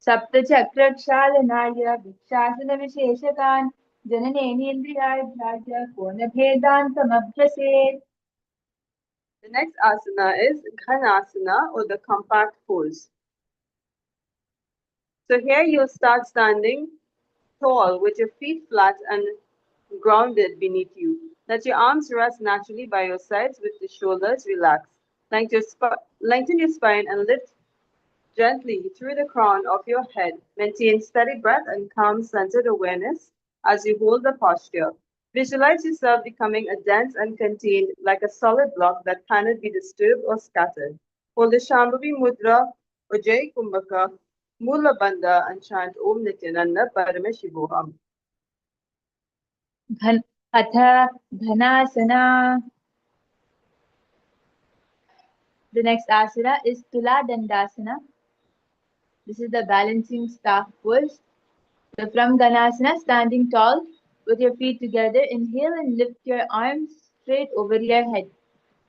सप्तचक्रक्षालनाय वृक्षासनविशेषकान् जननेन्द्रियाध्याय कोणभेदान् समभ्यसेत्. The next asana is Ghanasana or the compact pose. So here you'll start standing tall with your feet flat and grounded beneath you. Let your arms rest naturally by your sides with the shoulders relaxed. Lengthen your spine and lift gently through the crown of your head. Maintain steady breath and calm centered awareness as you hold the posture. Visualize yourself becoming a dense and contained like a solid block that cannot be disturbed or scattered. Hold the Shambhavi Mudra Ujjayi Kumbhaka Mula Bandha and chant Om Nithyananda Paramashivoham. अथ धनासना. The next asana is Tula Dandasana. This is the balancing staff pose. So from Ganasana, standing tall with your feet together, inhale and lift your arms straight over your head,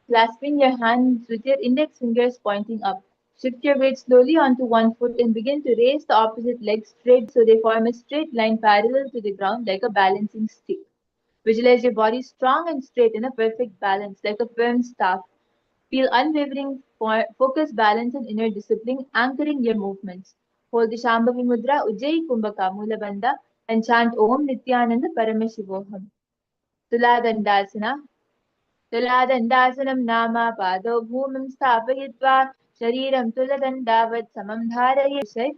clasping your hands with your index fingers pointing up. Shift your weight slowly onto one foot and begin to raise the opposite leg straight so they form a straight line parallel to the ground like a balancing stick. Visualize your body strong and straight in a perfect balance like a firm staff. Feel unwavering focus, balance, and inner discipline anchoring your movements. Hold the Shambhavi Mudra Ujjayi Kumbhaka Mula Bandha and chant Om Nithyananda Paramashivoham. Tuladandasana. Tuladandāsanam nama pādau bhūmim sthāpayitva shariram tuladandavat samam dhārayet.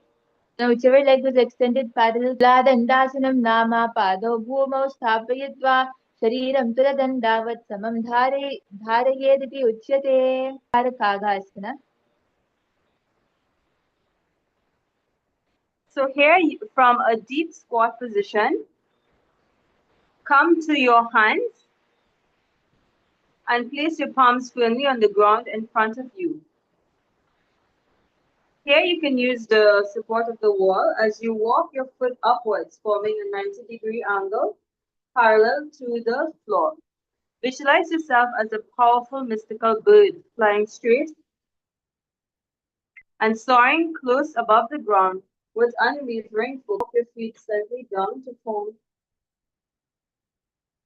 Now whichever leg is extended parallel, Tuladandāsanam nama pādau bhūmau sthāpayitva shariram tuladandavat samam dhārayediti uchyate. Kagasana. So here from a deep squat position, come to your hands and place your palms firmly on the ground in front of you. Here you can use the support of the wall as you walk your foot upwards, forming a 90-degree angle parallel to the floor. Visualize yourself as a powerful mystical bird flying straight and soaring close above the ground with unwavering focus. Your feet slightly down to form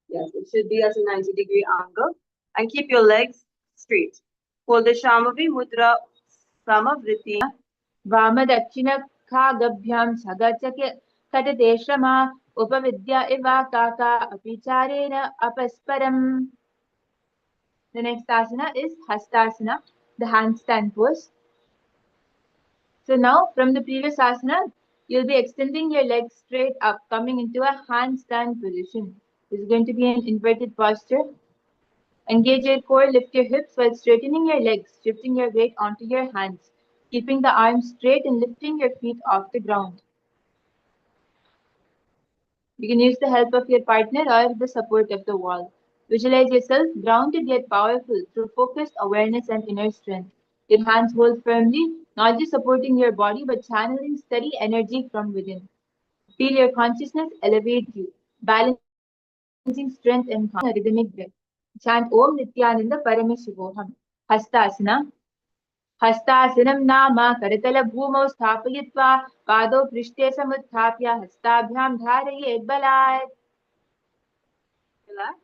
Yes, it should be at a 90-degree angle. And keep your legs straight. Hold the Shambhavi Mudra Samavriti. वामदक्षिणखागभ्यां सगचकटदेशमा उपविद्या Eva काका अपिचारेण अपस्परम्. The next asana is Hastasana, the handstand pose. So now from the previous asana, you'll be extending your legs straight up, coming into a handstand position. This is going to be an inverted posture. Engage your core, lift your hips while straightening your legs, shifting your weight onto your hands, keeping the arms straight and lifting your feet off the ground. You can use the help of your partner or the support of the wall. Visualize yourself grounded yet powerful through focused awareness and inner strength. Your hands hold firmly, not just supporting your body but channeling steady energy from within. Feel your consciousness elevate you, balancing strength and calm in a rhythmic breath. Chant Om Nithyananda Paramashivoham. Hastasana. हस्तासनं नाम करतलभूमौ स्थापयित्वा पादौ पृष्ठे समुत्थाप्य हस्ताभ्यां धारयेत् बलात्. Relax.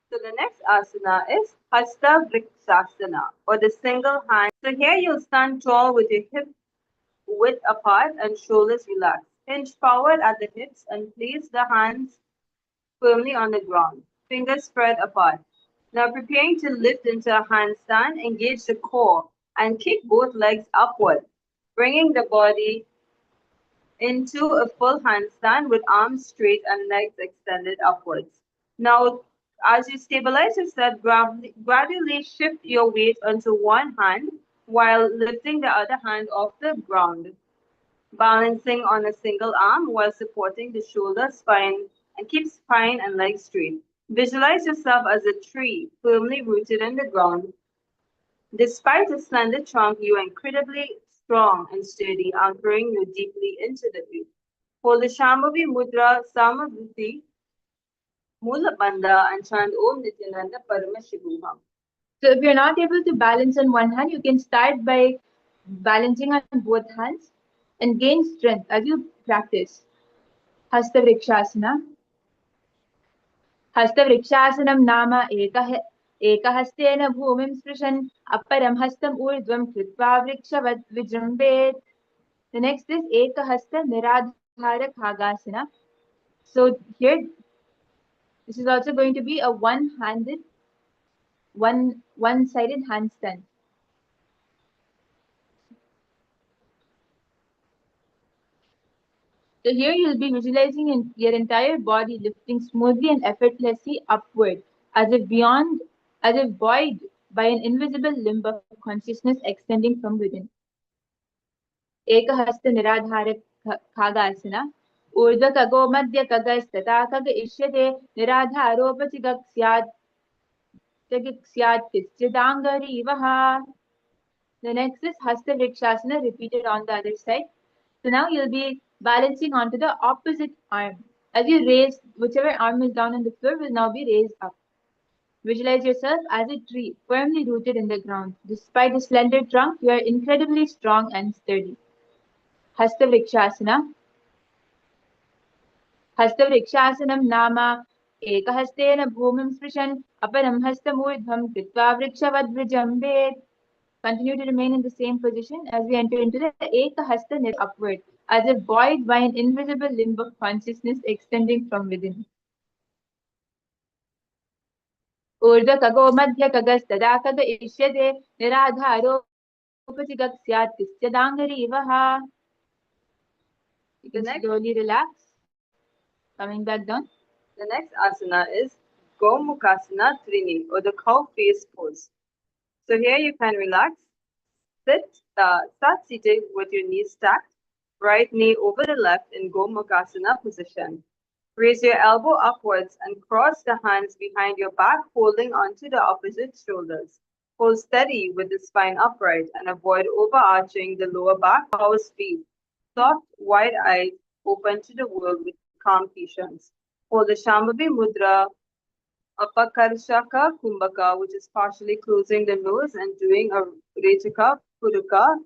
So the next asana is Hasta Vrikshasana, or the single hand. So here you'll stand tall with your hip width apart and shoulders relaxed. Hinge forward at the hips and place the hands firmly on the ground, fingers spread apart. Now preparing to lift into a handstand, engage the core and kick both legs upward, bringing the body into a full handstand with arms straight and legs extended upwards. Now, as you stabilize yourself, gradually shift your weight onto one hand while lifting the other hand off the ground, balancing on a single arm while supporting the shoulder, spine, and keep spine and legs straight. Visualize yourself as a tree firmly rooted in the ground. Despite a slender trunk, you are incredibly strong and sturdy, anchoring you deeply into the earth. Hold the Shambhavi Mudra Samavriti Mula Bandha and chant Om Nithyananda Paramashivoham. So if you're not able to balance on one hand, you can start by balancing on both hands and gain strength as you practice. Hasta Vrikshasana. हस्तवृक्षासनं नाम एकहस्तेन भूमिं स्पृशन् अपरं हस्तम् ऊर्ध्वं कृत्वा वृक्षवत् विजृम्भेत्. The next is Ekahasta Niradhara Khagasana. So here, this is also going to be a one-handed, one-sided handstand. So here you'll be visualizing your entire body lifting smoothly and effortlessly upward, as if buoyed by an invisible limb of consciousness extending from within. एकहस्त निराधार खागासना ऊर्ध्व खगो मध्य खगस्तथा खग इष्यते निराधारोपचिगः स्यात् किश्चिदाङ्गरीवः. The next is Hasta Vrikshasana repeated on the other side. So now you'll be balancing onto the opposite arm. As you raise, whichever arm is down on the floor will now be raised up. Visualize yourself as a tree firmly rooted in the ground. Despite a slender trunk, you are incredibly strong and sturdy. Hasta Vrikshasana. हस्तवृक्षासनं नाम एकहस्तेन भूमिं स्पृशन् अपरं हस्तमूर्ध्वं कृत्वा वृक्षवद्विजम्भेत्. Continue to remain in the same position as we enter into the Ekahasta upward, as if buoyed by an invisible limb of consciousness extending from within. ऊर्ध्वखगो मध्यखगस्तदा खग इष्यते निराधारोपचिगः स्यात् किश्चिदाङ्गरीवः. You can slowly relax, coming back down. The next asana is Gomukhasana Trini, or the cow face pose. So here you can relax, start seated with your knees stacked, right knee over the left in Gomukhasana position. Raise your elbow upwards and cross the hands behind your back, holding onto the opposite shoulders. Hold steady with the spine upright and avoid overarching the lower back. Cow's feet, soft, wide-eyed, open to the world with calm patience. Hold the Shambhavi Mudra Apakarshaka Kumbhaka, which is partially closing the nose and doing a Rechaka Puruka.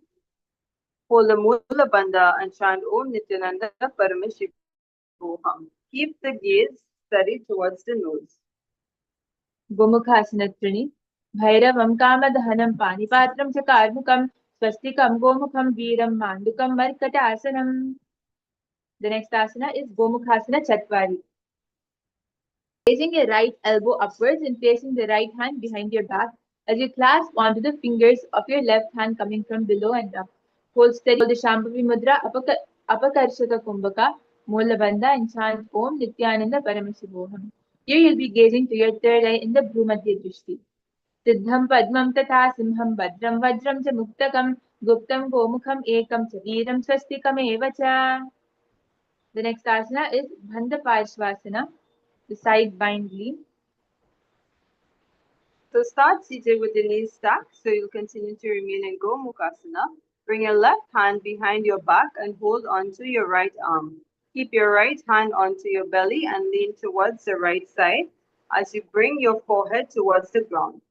Hold the Mula Bandha and chant Om Nithyananda Paramashivoham. Keep the gaze steady towards the nose. गोमुखासनत्रिणि भैरवं कामदहनं पानिपात्रं च कार्मुकं स्वस्तिकं गोमुखं वीरं माण्डुकं मर्कटासनम्. The next asana is Gomukhasana Chatwari. Raising your right elbow upwards and placing the right hand behind your back as you clasp onto the fingers of your left hand coming from below and up. Hold steady the Shambhavi Mudra, Apakarshaka Kumbhaka, Molabandha, and chant Om Nithyananda Paramashivoham. Here you'll be gazing to your third eye in the Bhrumadhya Drishti. सिद्धं पद्मं तथा सिंहं भद्रं वज्रं च मुक्तकं गुप्तं गोमुखम् एकं च वीरं स्वस्तिकमेव च. The next asana is Bandha Parshvasana, the side bind lean. So start seated with the knees stacked, so you'll continue to remain in Gomukhasana. Bring your left hand behind your back and hold onto your right arm. Keep your right hand onto your belly and lean towards the right side as you bring your forehead towards the ground.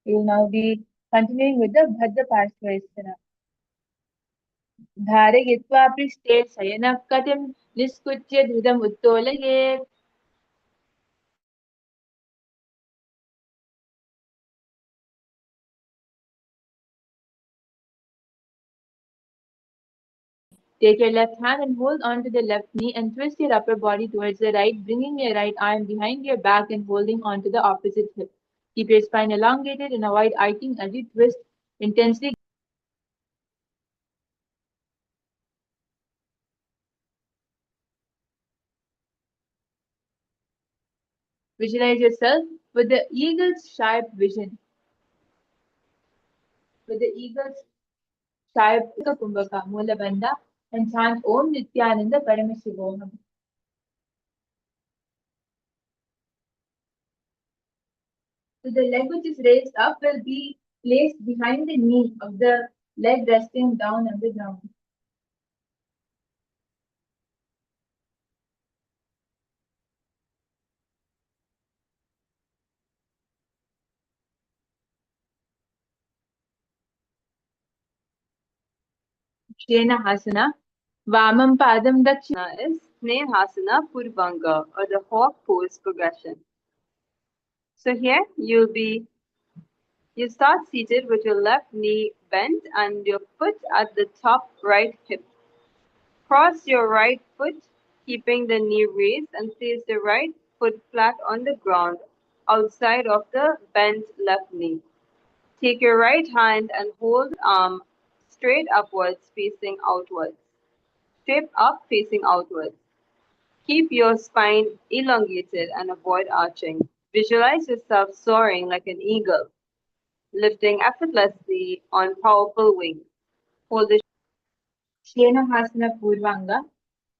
We will now be continuing with the Bhadra Parshvasana. धारयित्वा पृष्ठे शयनः कटिं निष्कुच्य धृतम् उत्तोलयेत्. Take your left hand and hold on to the left knee and twist your upper body towards the right, bringing your right arm behind your back and holding on to the opposite hip. Keep your spine elongated and avoid arcing as you twist intensely. Visualize yourself with the eagle's sharp vision. With the eagle's sharp Kumbhaka, Mulabandha, and chant Om Nithyananda Paramashivoham. So the leg which is raised up will be placed behind the knee of the leg resting down on the ground. Shenahasana. Vamam Padam Dakshina. Now is Snehasana Purvanga or the hawk pose progression. So here you start seated with your left knee bent and your foot at the top right hip. Cross your right foot, keeping the knee raised, and place the right foot flat on the ground outside of the bent left knee. Take your right hand and hold arm straight upwards, facing outwards. Straight up, facing outwards. Keep your spine elongated and avoid arching. Visualize yourself soaring like an eagle, lifting effortlessly on powerful wings. Hold the Shenahasana Purvanga.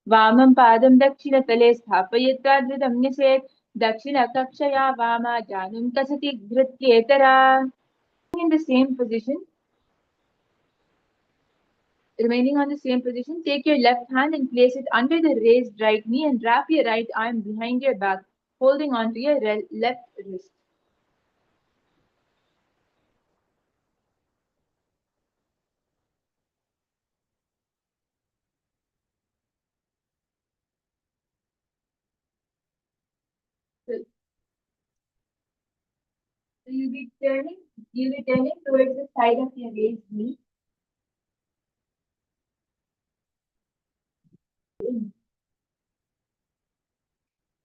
Vamam Padam Dakshinatale Sthapayitva Dhritam Niset. Dakshina Vama Janum Kasati Dhrityetara. In the same position, remaining on the same position, take your left hand and place it under the raised right knee and wrap your right arm behind your back, holding onto your left wrist. So, so you'll be turning towards the side of your raised knee.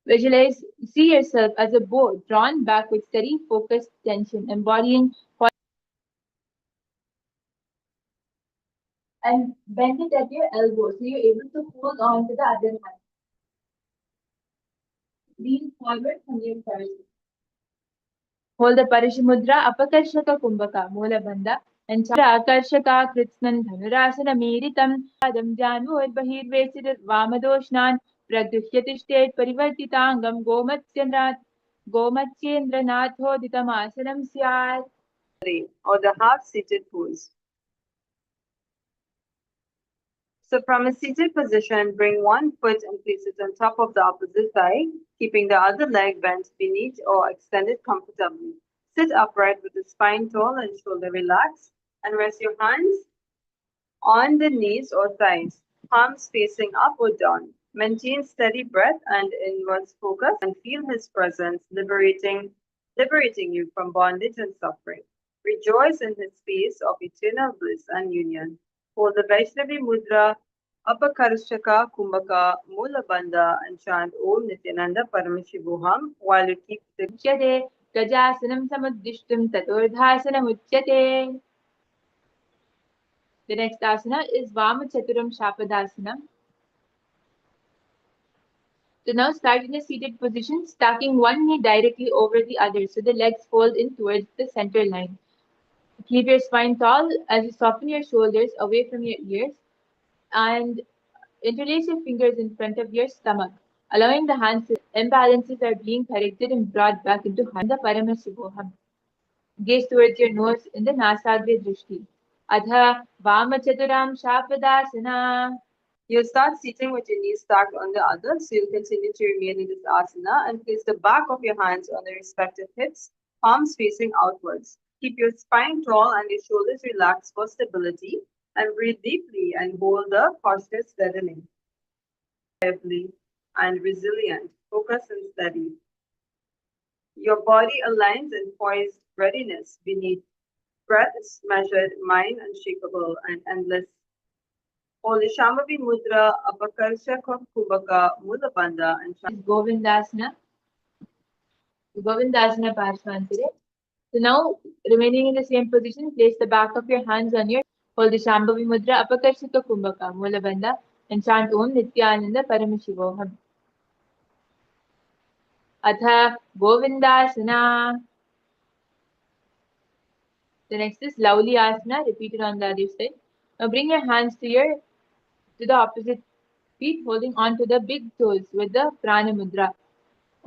Visualize, see yourself as a bow drawn back with steady, focused tension, embodying and bend it at your elbow so you're able to hold on to the other hand. Lean forward from your torso. Hold the Parishamudra, Apakarshaka Kumbhaka, Mula Bandha, and Chandra Akarshaka Kritsnan Dhanurasana Miritam, Adam Janu Bahirvesidir Vamadoshnan, Pragyuhyatishtet Parivartitangam Gomatsyendranatho Ditamasanam Syat. Or the half-seated pose. So from a seated position, bring one foot and place it on top of the opposite thigh, keeping the other leg bent beneath or extended comfortably. Sit upright with the spine tall and shoulder relaxed, and rest your hands on the knees or thighs, palms facing up or down. Maintain steady breath and inwards focus and feel his presence liberating you from bondage and suffering. Rejoice in his space of eternal bliss and union. Hold the Vaishnavi Mudra, Apakarshaka, Kumbhaka, Mula Bandha, and chant Om Nithyananda Paramashivoham while you keep the Gajasanam Samuddishtam Taturdhasanam Uchyate. The next asana is Vamachaturam Shapadasana. So now start in a seated position, stacking one knee directly over the other so the legs fold in towards the center line. Keep your spine tall as you soften your shoulders away from your ears and interlace your fingers in front of your stomach, allowing the hands to imbalances are being corrected and brought back into Handa Paramashivoham. Gaze towards your nose in the Nasadya Drishti. Adha Vamachaturam Shapadasana. You'll start sitting with your knees stacked on the other, so you'll continue to remain in this asana and place the back of your hands on the respective hips, palms facing outwards. Keep your spine tall and your shoulders relaxed for stability, and breathe deeply and hold the posture steadily, reliably and resilient. Focus and steady. Your body aligns in poised readiness beneath. Breath is measured, mind unshakable and endless. Hold the Shambhavi Mudra, Apakarsha Kumbhaka, Mula Bandha, and Govindasana. Govindasana Parshvantire. So now, remaining in the same position, place the back of your hands on your hold the Shambhavi Mudra, Apakarshika Kumbhaka, Mula Bandha, and chant Om Nithyananda Paramashivoham. Atha Govindasana. The next is Lauli Asana, repeated on the other side. Now bring your hands to the opposite feet, holding on to the big toes with the Prana Mudra.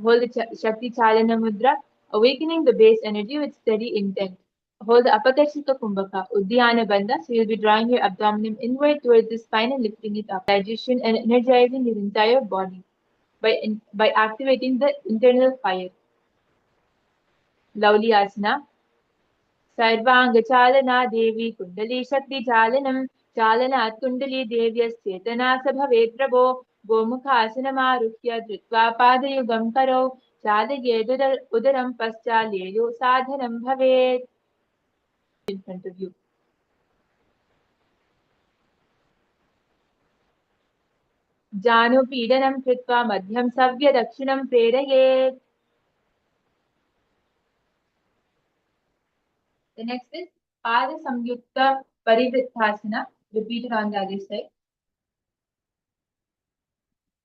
Hold the Shakti Chalana Mudra, awakening the base energy with steady intent. Hold the Apakarshika Kumbhaka, Uddiyana Bandha, so you'll be drawing your abdomen inward towards the spine and lifting it up. Digestion and energizing your entire body by activating the internal fire. Lauli Asana. सर्वाङ्गचालना देवी कुण्डलीशक्तिचालनं चालनात् कुण्डली देव्यश्चेतना स भवेत् प्रभो गोमुखासनमारुह्य धृत्वा पादयुगं करौ चालयेदुदरं पश्चाल्येयो साधनं भवेत्. In front of you. जानुपीडनं कृत्वा मध्यं सव्यदक्षिणं प्रेरयेत्. The next is Pada Samyukta Parivritthasana, repeated on the other side.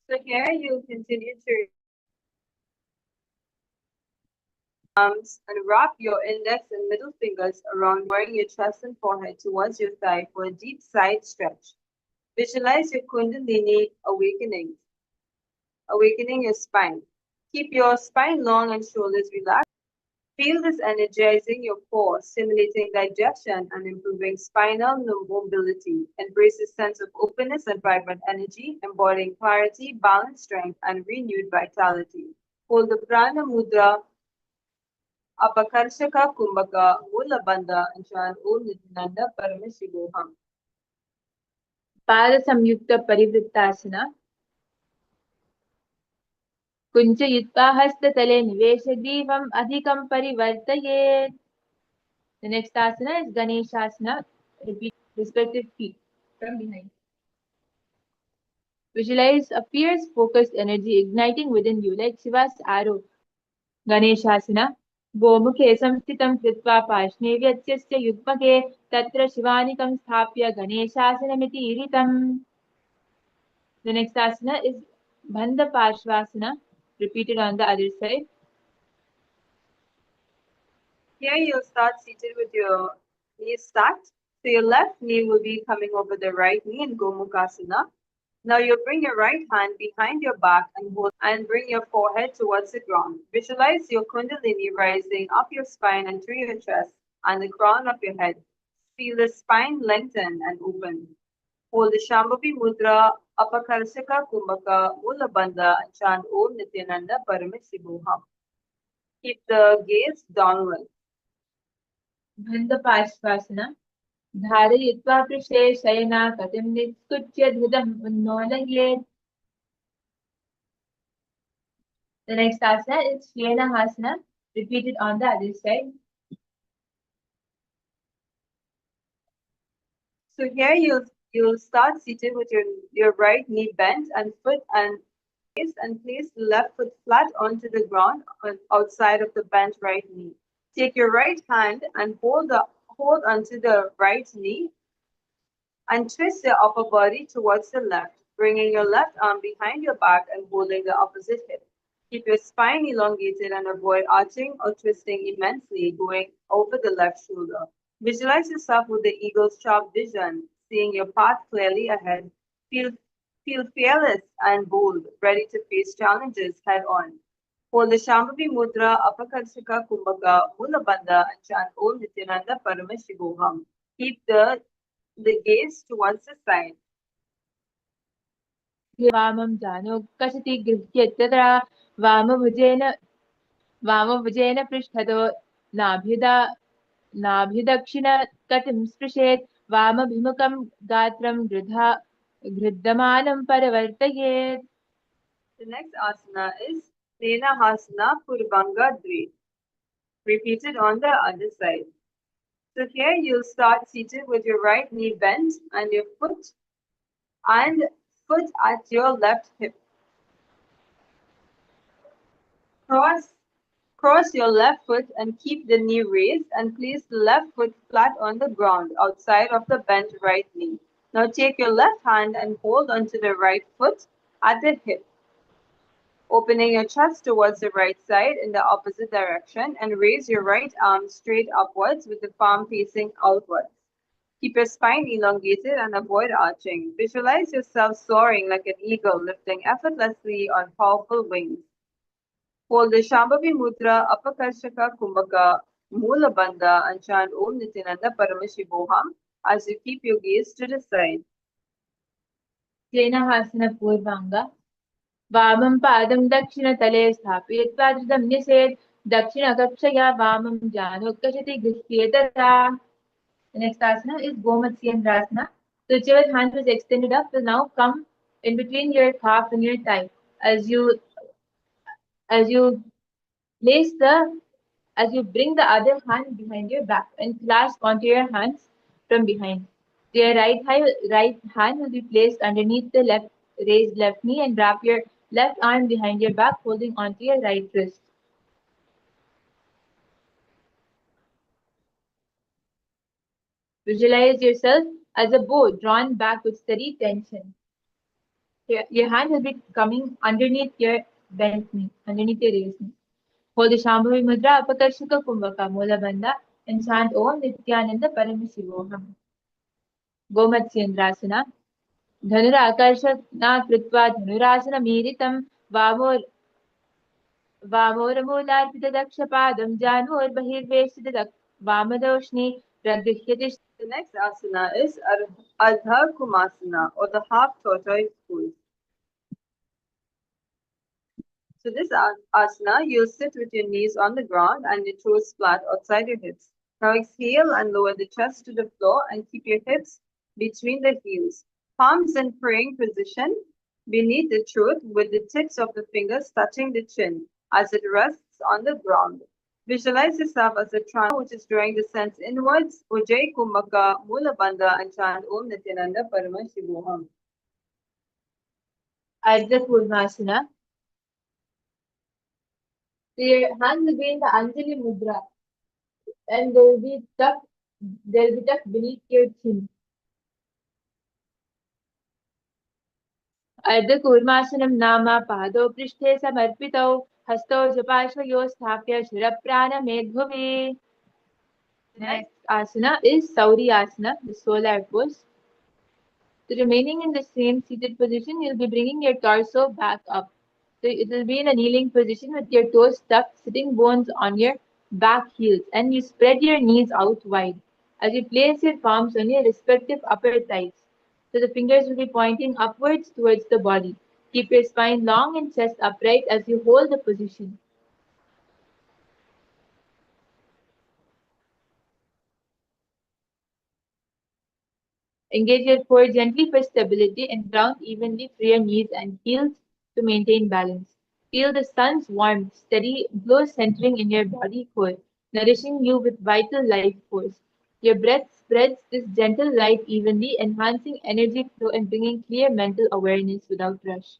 so here you continue to arms and wrap your index and middle fingers around your chest and forehead towards your thigh for a deep side stretch. Visualize your Kundalini awakening your spine. Keep your spine long and shoulders relaxed. Feel this energizing your core, stimulating digestion and improving spinal mobility. Embrace a sense of openness and vibrant energy, embodying clarity, balance, strength, and renewed vitality. Hold the Prana Mudra, Apakarshaka Kumbhaka, Mula Bandha, and chant Om Nithyananda Paramashivoham. Pada Samyukta Parivritthasana. कुञ्चयित्वा हस्ततले निवेशग्रीवम् अधिकं परिवर्तयेत्. The next asana is Ganeshasana. Repeat respective feet from behind. Visualize a fierce, focused energy igniting within you like Shiva's arrow. Ganeshasana. गोमुखे संस्थितं कृत्वा पार्श्वे व्यत्यस्य युग्मके तत्र शिवानिकं स्थाप्य गणेशासनमिति ईरितम्. The next asana is Bandha Parshvasana, repeated on the other side. Here you'll start seated with your knees stacked. So your left knee will be coming over the right knee in Gomukhasana. Now you'll bring your right hand behind your back and bring your forehead towards the ground. Visualize your kundalini rising up your spine and through your chest and the crown of your head. Feel the spine lengthen and open. Hold the Shambhavi Mudra, Apakarsaka Kumbhaka, Mula Bandha, and chant Om Nithyananda Parameshivoham. Keep the gaze downward. Bandha Parshvasana. धारयित्वा पृष्ठे शयना कटिं निष्कुच्य धृतम् उन्मूलयेत्. The next asana is Shenahasana, repeated on the other side. So here you'll start seated with your right knee bent and foot and place the left foot flat onto the ground outside of the bent right knee. Take your right hand and hold onto the right knee and twist your upper body towards the left, bringing your left arm behind your back and holding the opposite hip. Keep your spine elongated and avoid arching or twisting immensely going over the left shoulder. Visualize yourself with the eagle's sharp vision, seeing your path clearly ahead. Feel, feel fearless and bold, ready to face challenges head on. Hold the Shambhavi Mudra, Apakarsika Kumbhaka, Mula Bandha, and chant Om Nithyananda Parameshivoham. Keep the gaze towards the side. वामं जानो कसति गृह्य तदा वामभुजेन वामभुजेन पृष्ठतो नाभ्युदा नाभ्युदक्षिणकटिं स्पृशेत् वामभिमुखं गात्रं गृह्यमानं परिवर्तयेत्. The next asana is Hasana Purvanga Dve. Repeated on the other side. So here you'll start seated with your right knee bent and your foot at your left hip. Cross your left foot and keep the knee raised and place the left foot flat on the ground outside of the bent right knee. Now take your left hand and hold onto the right foot at the hip, opening your chest towards the right side in the opposite direction and raise your right arm straight upwards with the palm facing outwards. Keep your spine elongated and avoid arching. Visualize yourself soaring like an eagle, lifting effortlessly on powerful wings. Hold the Shambhavi Mudra, Apakarshaka Kumbhaka, Mula Bandha, and chant Om Nithyananda Parameshivoham as you keep your gaze to the side. Shenahasana Purvanga. वामं पादं दक्षिणतले स्थापयित्वा धृतं न्यसेत् दक्षिणकक्षया वामं जानुकशति गृह्येत तथा. The next asana is Gomatsendrasana. So whichever hand was extended up will now come in between your calf and your thigh. As you place the as you bring the other hand behind your back and clasp onto your hands from behind. Your right hand will be placed underneath the raised left knee and wrap your left arm behind your back, holding onto your right wrist. Visualize yourself as a bow drawn back with steady tension. Your hand will be coming underneath your bent knee, underneath your raised knee. Hold the Shambhavi Mudra, Apakarshika Kumbhaka, Mula Bandha, and chant Om Nithyananda Parameshivoham. Gomatsendrasana. धनुराकर्षणा कृत्वा धनुरासनमीरितं वामोरमूलार्पितदक्षपादं जानुर्बहिर्वेष्टित वामदोष्णी प्रगृह्यति. The next asana is Ardha Kumasana or the half tortoise pose. So this asana, you'll sit with your knees on the ground and your toes flat outside your hips. Now exhale and lower the chest to the floor and keep your hips between the heels. Palms in praying position beneath the throat with the tips of the fingers touching the chin as it rests on the ground. Visualize yourself as a triangle which is drawing the sense inwards, Ujjayi Kumbhaka, Mula Bandha, and chant Om Nithyananda Parameshivoham. Ardha Kurmasana. So your hands will be in the Anjali Mudra and they'll be tucked beneath your chin. अर्धकूर्मासनं नाम पादौ पृष्ठे समर्पितौ हस्तौ च पार्श्वयोः स्थाप्य शिरप्राणमेद्भुवि. Next asana is Sauri asana, the solar pose. So remaining in the same seated position, you'll be bringing your torso back up. So it will be in a kneeling position with your toes tucked, sitting bones on your back heels, and you spread your knees out wide as you place your palms on your respective upper thighs. So the fingers will be pointing upwards towards the body. Keep your spine long and chest upright as you hold the position. Engage your core gently for stability and ground evenly through your knees and heels to maintain balance. Feel the sun's warmth, steady glow centering in your body core, nourishing you with vital life force. Your breath spreads this gentle light evenly, enhancing energy flow and bringing clear mental awareness without rush.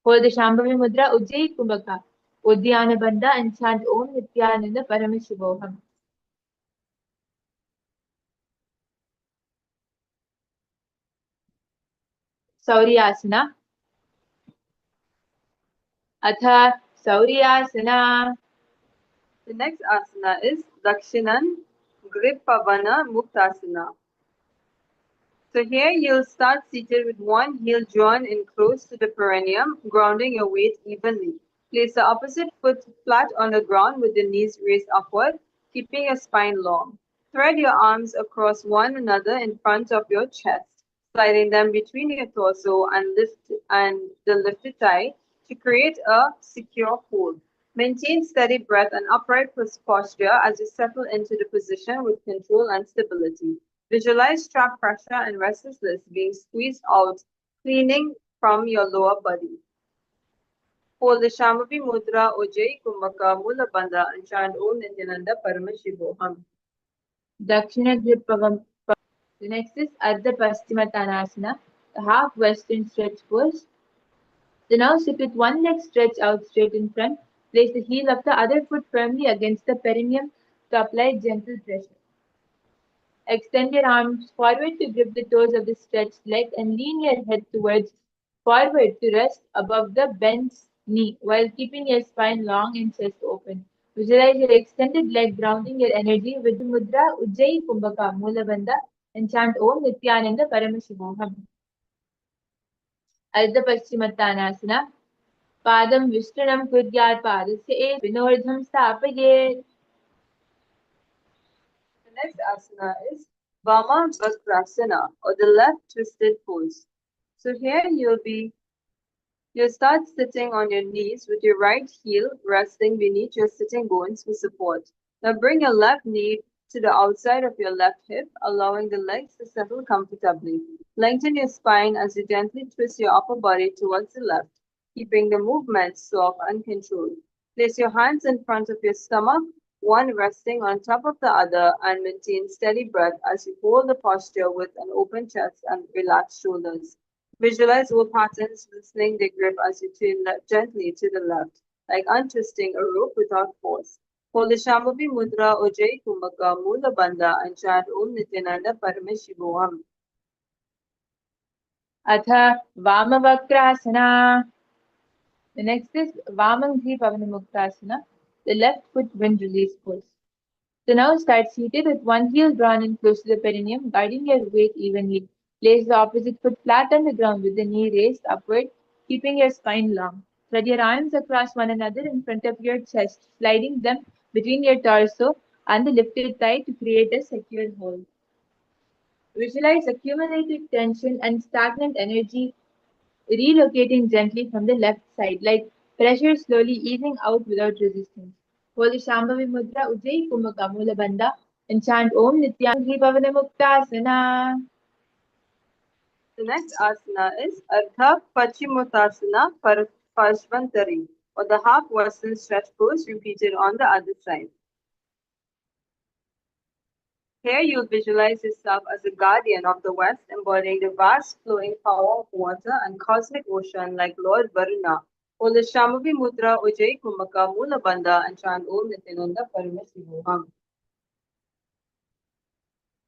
Hold the Shambhavi Mudra Ujjayi Kumbhaka, Uddiyana Bandha, and chant Om Nithyananda Paramashivoham. Sauriyasana. अथ सौर्यासना. The next asana is Dakshinan Gripavana Muktasana. So here you'll start seated with one heel drawn in close to the perineum, grounding your weight evenly. Place the opposite foot flat on the ground with the knees raised upward, keeping your spine long. Thread your arms across one another in front of your chest, sliding them between your torso and the lifted thigh to create a secure hold. Maintain steady breath and upright posture as you settle into the position with control and stability. Visualize strap pressure and restlessness being squeezed out, cleaning from your lower body. Hold the Shambhavi Mudra, Ujjayi Kumbhaka, Mula Bandha, and chant Om Nithyananda Paramashivoham. Dakshina Gripavam. The next is Ardha Paschimottanasana, the half western stretch pose. So now sit with one leg stretched out straight in front. Place the heel of the other foot firmly against the perineum to apply gentle pressure. Extend your arms forward to grip the toes of the stretched leg and lean your head towards forward to rest above the bent knee while keeping your spine long and chest open. Visualize your extended leg grounding your energy with the mudra Ujjayi Kumbhaka Mula Bandha and chant Om Nithyananda Paramashivoham. Ardha Paschimottanasana. पादं विस्तृणं कुर्यात् पादस्य विनोर्ध्वं स्थापयेत्. The next asana is Vama Vakrasana, or the left twisted pose. So here you'll start sitting on your knees with your right heel resting beneath your sitting bones for support. Now bring your left knee to the outside of your left hip, allowing the legs to settle comfortably. Lengthen your spine as you gently twist your upper body towards the left, keeping the movement soft and controlled. Place your hands in front of your stomach, one resting on top of the other, and maintain steady breath as you hold the posture with an open chest and relaxed shoulders. Visualize all patterns, loosening the grip as you turn gently to the left, like untwisting a rope without force. Hold the Shambhavi Mudra, Ujjayi Kumbhaka, Mula Bandha, and chant Om Nithyananda Paramashivoham. अथ वामवक्रासना. The next is Vamanghi Pavanamuktasana, the left foot wind release pose. So now start seated with one heel drawn in close to the perineum, guiding your weight evenly. Place the opposite foot flat on the ground with the knee raised upward, keeping your spine long. Spread your arms across one another in front of your chest, sliding them between your torso and the lifted thigh to create a secure hold. Visualize accumulated tension and stagnant energy relocating gently from the left side, like pressure slowly easing out without resistance. Hold the Shambhavi Mudra Ujjayi Kumbhaka Mula Bandha and chant Om Nithyananda Pavana Muktasana. The next asana is Ardha Paschimottanasana Parshvantari, or the half western stretch pose repeated on the other side. Here you'll visualize yourself as a guardian of the West, embodying the vast flowing power of water and cosmic ocean like Lord Varuna. Hold the Shambhavi Mudra, Ujjayi Kumbhaka, Mula Bandha, and chant Om Nithyananda Paramasivoham.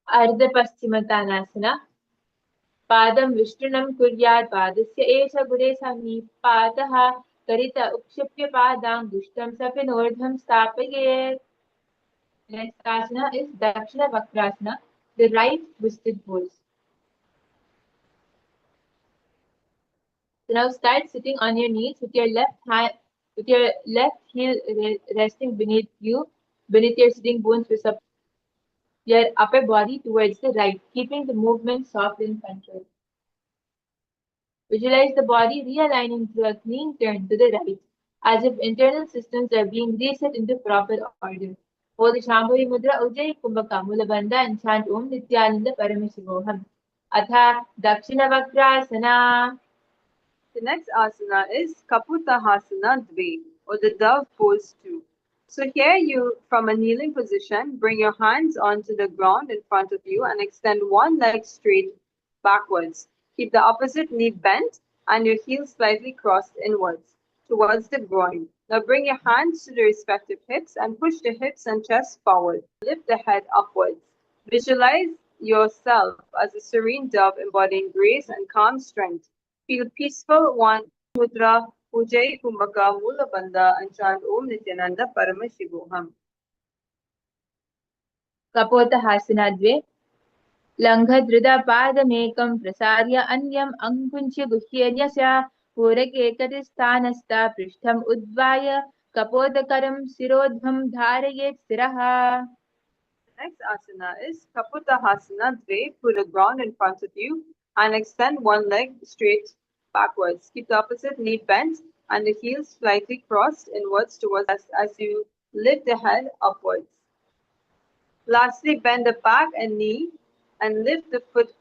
Ardha Paschimottanasana. पादं विष्टुनं कुर्यात् पादस्य एष गुरे समीपातः करित उक्षिप्य पादाङ्गुष्ठं सपिनोर्ध्वं स्थापयेत्. Next asana is Dakshina Vakrasana, the right twisted pose. So now start sitting on your knees with your left heel resting beneath your sitting bones with your upper body towards the right, keeping the movement soft and controlled. Visualize the body realigning through a clean turn to the right, as if internal systems are being reset into proper order. Hold the Shambhavi Mudra, Ujjayi Kumbhaka, Mula Bandha, and chant Om Nithyananda Paramasivoham. Atha Dakshina Vakrasana. The next asana is Kaputahasana Dve, or the dove pose 2. So here you, from a kneeling position, bring your hands onto the ground in front of you and extend one leg straight backwards. Keep the opposite knee bent and your heels slightly crossed inwards towards the groin. Now bring your hands to the respective hips and push the hips and chest forward. Lift the head upwards. Visualize yourself as a serene dove embodying grace and calm strength. Feel peaceful, one mudra, Ujjayi Kumbhaka, Mula Bandha, and chant Om Nithyananda Paramasivoham. Kapotahasana Dve. लङ्घधृतपादमेकं प्रसार्य अन्यम् अङ्कुञ्च्य गुह्यन्यस्य पूरकेकटिस्थानस्थ पृष्ठम् उद्वाय कपोदकरं शिरोध्वं धारयेत् स्थिरः. Next asana is Kaputahasana Dve. Put the ground in front of you and extend one leg straight backwards. Keep the opposite knee bent and the heels slightly crossed inwards towards us as you lift the head upwards. Lastly, bend the back and knee and lift the foot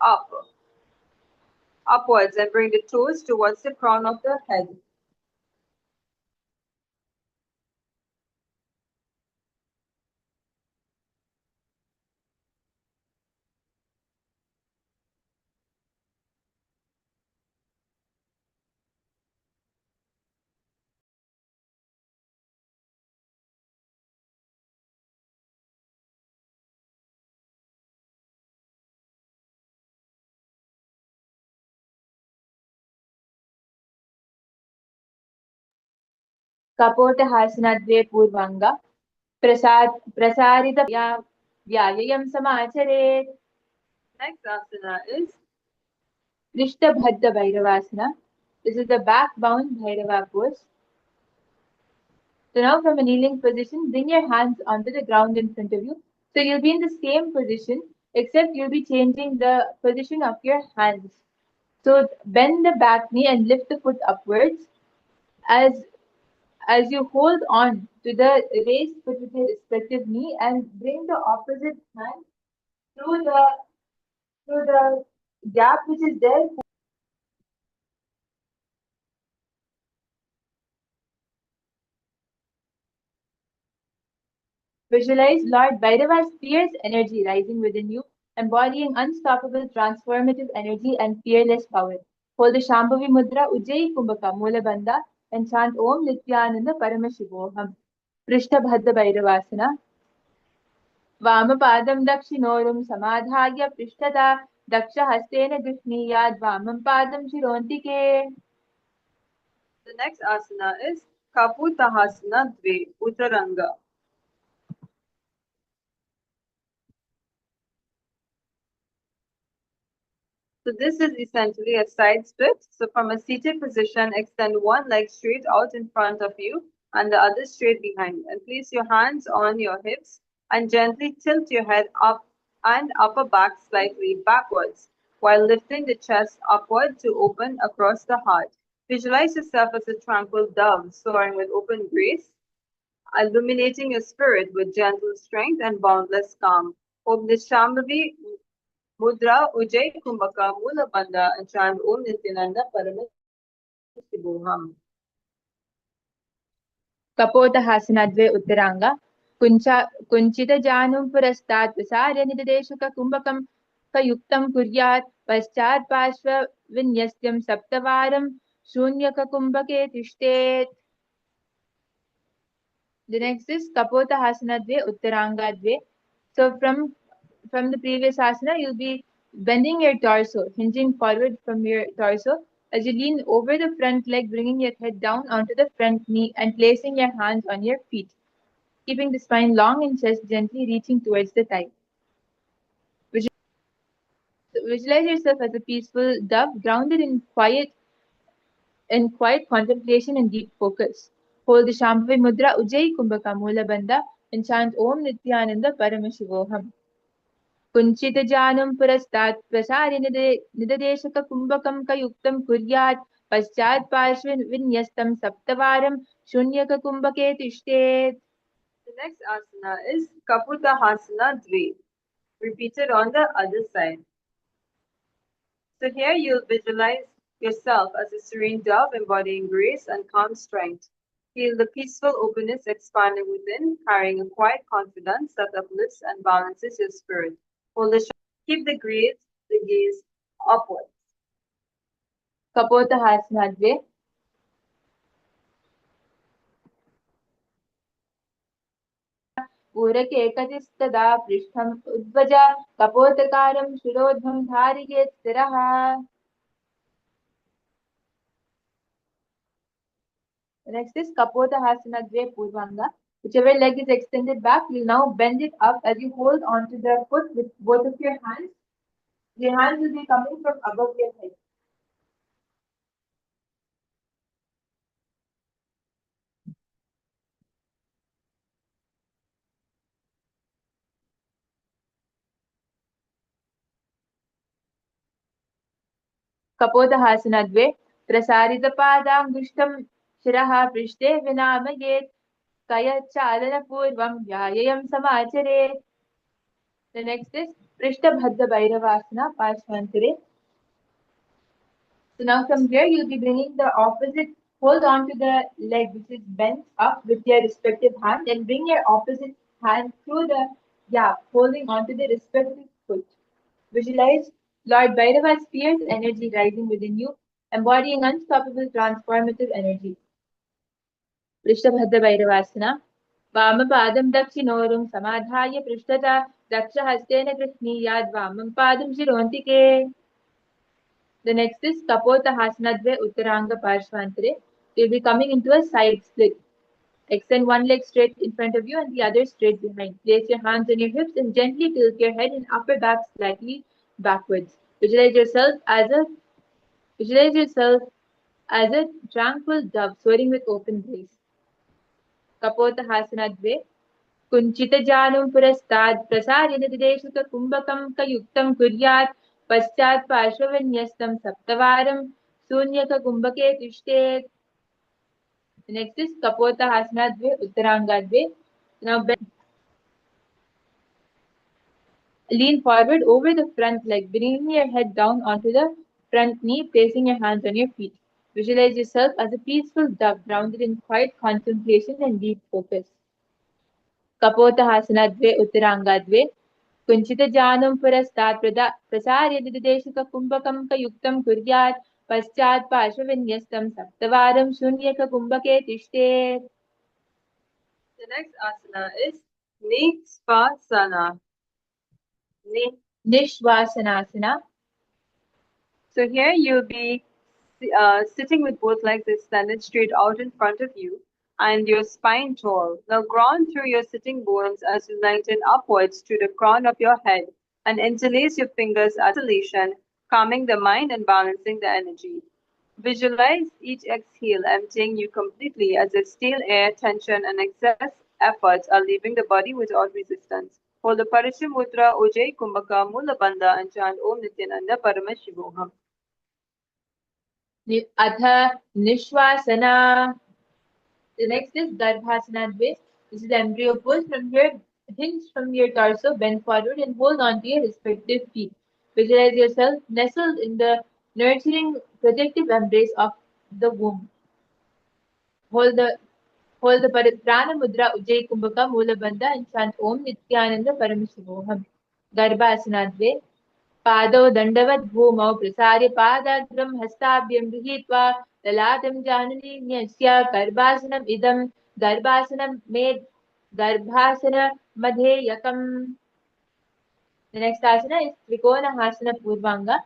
upwards and bring the toes towards the crown of the head. कपोटहासना द्वे पूर्वाङ्ग प्रसारित व्यायाम समाचरेत्. Next asana is Prishtabhadda Bhairavasana. This is the back bound Bhairava pose. So now from a kneeling position, bring your hands onto the ground in front of you. So you'll be in the same position, except you'll be changing the position of your hands. So bend the back knee and lift the foot upwards as as you hold on to the raised foot with your respective knee and bring the opposite hand through the gap which is there. Visualize Lord Bhairava's fierce energy rising within you, embodying unstoppable transformative energy and fearless power. Hold the Shambhavi Mudra, Ujjayi Kumbhaka, Mula Bandha, and chant Om Nithyananda Paramashivoham. Prishtabhadda Bhairavasana. वामपादं दक्षिणोरुं समाधाय पृष्ठतः दक्षहस्तेन गृह्णीयात् वामं पादं शिरोन्तिके. the next asana is Kaputahasana Dve, Uttaranga. So this is essentially a side split. So from a seated position, extend one leg straight out in front of you and the other straight behind. And place your hands on your hips and gently tilt your head up and upper back slightly backwards while lifting the chest upward to open across the heart. Visualize yourself as a tranquil dove soaring with open grace, illuminating your spirit with gentle strength and boundless calm. Om Nishambhavi Mudra, Ujjayi Kumbhaka, Mula Bandha, and chant Om Nithyananda Paramasivoham. Kapotahasana Dve Uttaranga. कुञ्चितजानुं पुरस्तात् प्रसार्य निददेशकुम्भकं कयुक्तं कुर्यात् पश्चात् पार्श्वविन्यस्तं सप्तवारं शून्यककुम्भके तिष्ठेत्. The next is Kapota Hasana Dve, Uttaranga Dve. So from the previous asana, you'll be bending your torso, hinging forward from your torso as you lean over the front leg, bringing your head down onto the front knee and placing your hands on your feet, keeping the spine long and chest gently reaching towards the thigh. Visualize yourself as a peaceful dove, grounded in quiet contemplation and deep focus. Hold the Shambhavi Mudra Ujjayi Kumbhaka Mula Bandha and chant Om Nithyananda Paramashivoham. कुञ्चितजानुं पुरस्तात् प्रसार्य निददेशककुम्भकं कयुक्तं कुर्यात् पश्चात् पार्श्वे विन्यस्तं सप्तवारं शून्यककुम्भके तिष्ठेत्. The next asana is Kaputahasana Dve, repeated on the other side. So here you'll visualize yourself as a serene dove embodying grace and calm strength. Feel the peaceful openness expanding within, carrying a quiet confidence that uplifts and balances your spirit. Hold the keep the gaze upwards. कपोतहासना द्वे. पूरकेकतिस्तदा पृष्ठम् उद्वज कपोतकारं शिरोध्वं धारयेत् स्थिरः. Next is Kapotahasana Dve Purvanga. Whichever leg is extended back, you now bend it up as you hold onto the foot with both of your hands. Your hands will be coming from above your head. कपोतहासना द्वे. प्रसारितपादाङ्गुष्ठं शिरः पृष्ठे विनामयेत् कयचालनपूर्वं व्यायामं समाचरेत्. The next is Prishtabhadra Bhairavasana, Parshvantare. So now from here you'll be bringing the opposite, hold on to the leg which is bent up with your respective hand and bring your opposite hand through the gap, holding on to the respective foot. Visualize Lord Bhairava's fierce energy rising within you, embodying unstoppable transformative energy. Prishtabhadra Bhairavasana. वामपादं दक्षिणोरुं समाधाय पृष्ठतः दक्षहस्तेन गृह्णीयाद् वामं पादं शिरोन्तिके. The next is Kapotahasana Dve Uttaranga Parshvantare. You'll be coming into a side split. Extend one leg straight in front of you and the other straight behind. Place your hands on your hips and gently tilt your head and upper back slightly backwards. Visualize yourself as a tranquil dove soaring with open grace. Kapotahasana Dve. कुञ्चितजानुं पुरस्तात् प्रसार्य निदेशकुम्भकं कयुक्तं कुर्यात् पश्चात् पार्श्वविन्यस्तं सप्तवारं शून्यककुम्भके तिष्ठेत्. Next is Kapotahasana Dve Uttaranga Dve. Now lean forward over the front leg, bringing your head down onto the front knee, placing your hands on your feet. Visualize yourself as a peaceful dove grounded in quiet contemplation and deep focus. कपोतहासना द्वे उत्तरांगा द्वे. कुञ्चितजानुं पुरस्तात् प्रसार्य निदेशकुम्भकं कयुक्तं कुर्यात् पश्चात् पार्श्वविन्यस्तं सप्तवारं शून्यककुम्भके तिष्ठेत्. The next asana is Nishvasana. Nishvasanasana. So here you'll be sitting with both legs extended straight out in front of you and your spine tall. Now ground through your sitting bones as you lengthen upwards to the crown of your head and interlace your fingers as isolation, calming the mind and balancing the energy. Visualize each exhale emptying you completely as if stale air, tension, and excess efforts are leaving the body without resistance. Hold the Parishim Mudra, Ujjayi Kumbhaka, Mula Bandha, and chant Om Nithyananda Paramashivoham. अथ निश्वासना. The next is Garbhasana Dve. This is the embryo pose. From here, hinge from your torso, bend forward and hold on to your respective feet. Visualize yourself nestled in the nurturing, protective embrace of the womb. Hold the Hold the Prana Mudra Ujjayi Kumbhaka Mula Bandha and chant Om Nithyananda Paramashivoham. Garbhasana Dve. पादौ दण्डवत् भूमौ प्रसार्य पादाग्रं हस्ताभ्यं गृहीत्वा ललाटं जानुलीन्यस्य गर्भासनम् इदं गर्भासनं मे गर्भासनमधेयकम्. The next asana is Trikonahasana Purvanga.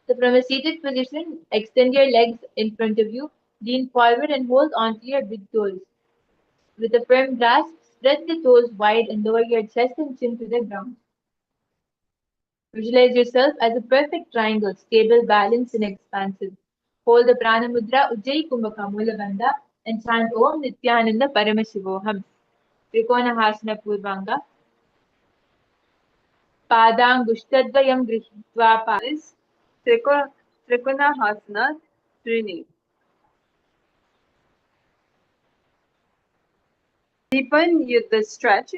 So from a seated position, extend your legs in front of you, lean forward and hold onto your big toes. With a firm grasp, spread the toes wide and lower your chest and chin to the ground. Visualize yourself as a perfect triangle, stable, balanced, and expansive. Hold the Prana Mudra Ujjayi Kumbhaka Mula Bandha and chant Om Nithyananda Paramashivoham. Trikonahasana Purvanga. Padangushtadyam Grihitva Is Trikonahasana Trini. Deepen the stretch.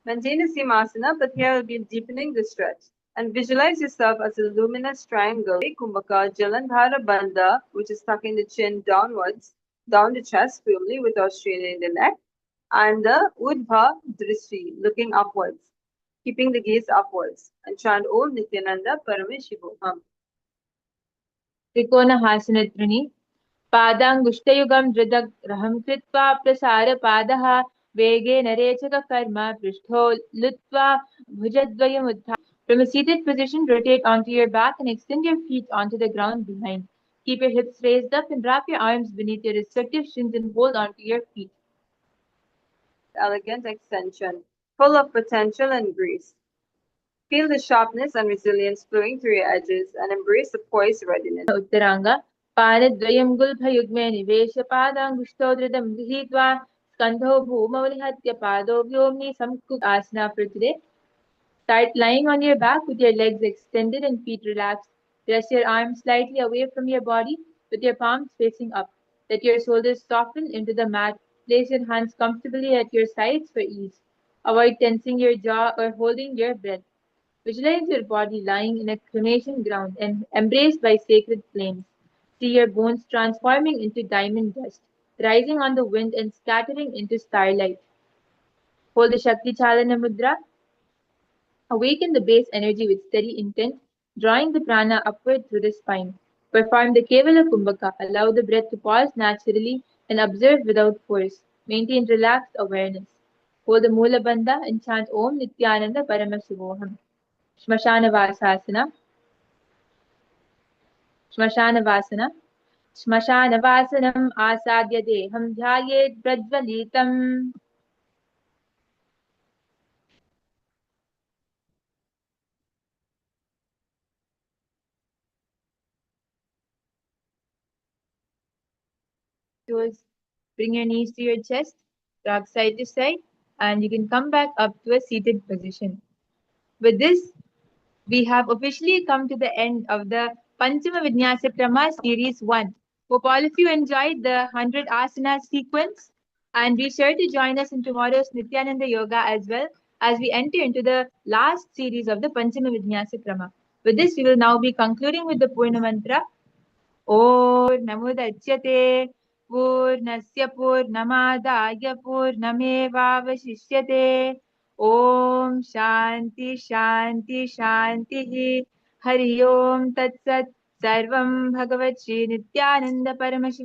Maintain a Simasana, but here we'll be deepening the stretch. And visualize yourself as a luminous triangle. Kumbhaka Jalandhara Bandha, which is tucking the chin downwards, down the chest firmly without straining the neck. And the Udbha Drishti, looking upwards, keeping the gaze upwards. And chant Om Nithyananda Paramashivoham. Trikonahasana Trini. पादाङ्गुष्ठयुगं धृतग्रहं कृत्वा प्रसारपादः वेगेन रेचककर्म पृष्ठो लुत्वा भुजद्वयमुत्थाय. From a seated position, rotate onto your back and extend your feet onto the ground behind. Keep your hips raised up and wrap your arms beneath your respective shins and hold onto your feet. Elegant extension, full of potential and grace. Feel the sharpness and resilience flowing through your edges and embrace the poised readiness. Uttaranga. पादद्वयं गुल्फयुग्मे निवेश पादाङ्गुष्ठौ धृतं गृहीत्वा स्कन्धौ भूमौ निहत्य पादौ व्योम्नि samkuk asana for today. Start lying on your back with your legs extended and feet relaxed. Rest your arms slightly away from your body with your palms facing up. Let your shoulders soften into the mat. Place your hands comfortably at your sides for ease. Avoid tensing your jaw or holding your breath. Visualize your body lying in a cremation ground and embraced by sacred flames. See your bones transforming into diamond dust, rising on the wind and scattering into starlight. Hold the Shakti Chalana Mudra. Awaken the base energy with steady intent, drawing the prana upward through the spine. Perform the Kevala Kumbhaka. Allow the breath to pause naturally and observe without force. Maintain relaxed awareness. Hold the Mula Bandha and chant Om Nithyananda Paramashivoham. Shmashana Vasasana. Shmashanavasana. Shmashanavasanam asadya deham dhyayet prajvalitam. Toes. Bring your knees to your chest, rock side to side, and you can come back up to a seated position. With this, we have officially come to the end of the Panchama Vinyasa Krama Series 1. Hope all of you enjoyed the 100 asanas sequence, and be sure to join us in tomorrow's Nithyananda Yoga as well as we enter into the last series of the Panchama Vinyasa Krama. With this, we will now be concluding with the Purna Mantra. Namudachyate Purnasya Purnamadaaya Purnamevavashishyate. Om Shanti Shanti Shanti Hari Om Tat Sat Sarvam Bhagavat Shri Nithyananda Paramashiva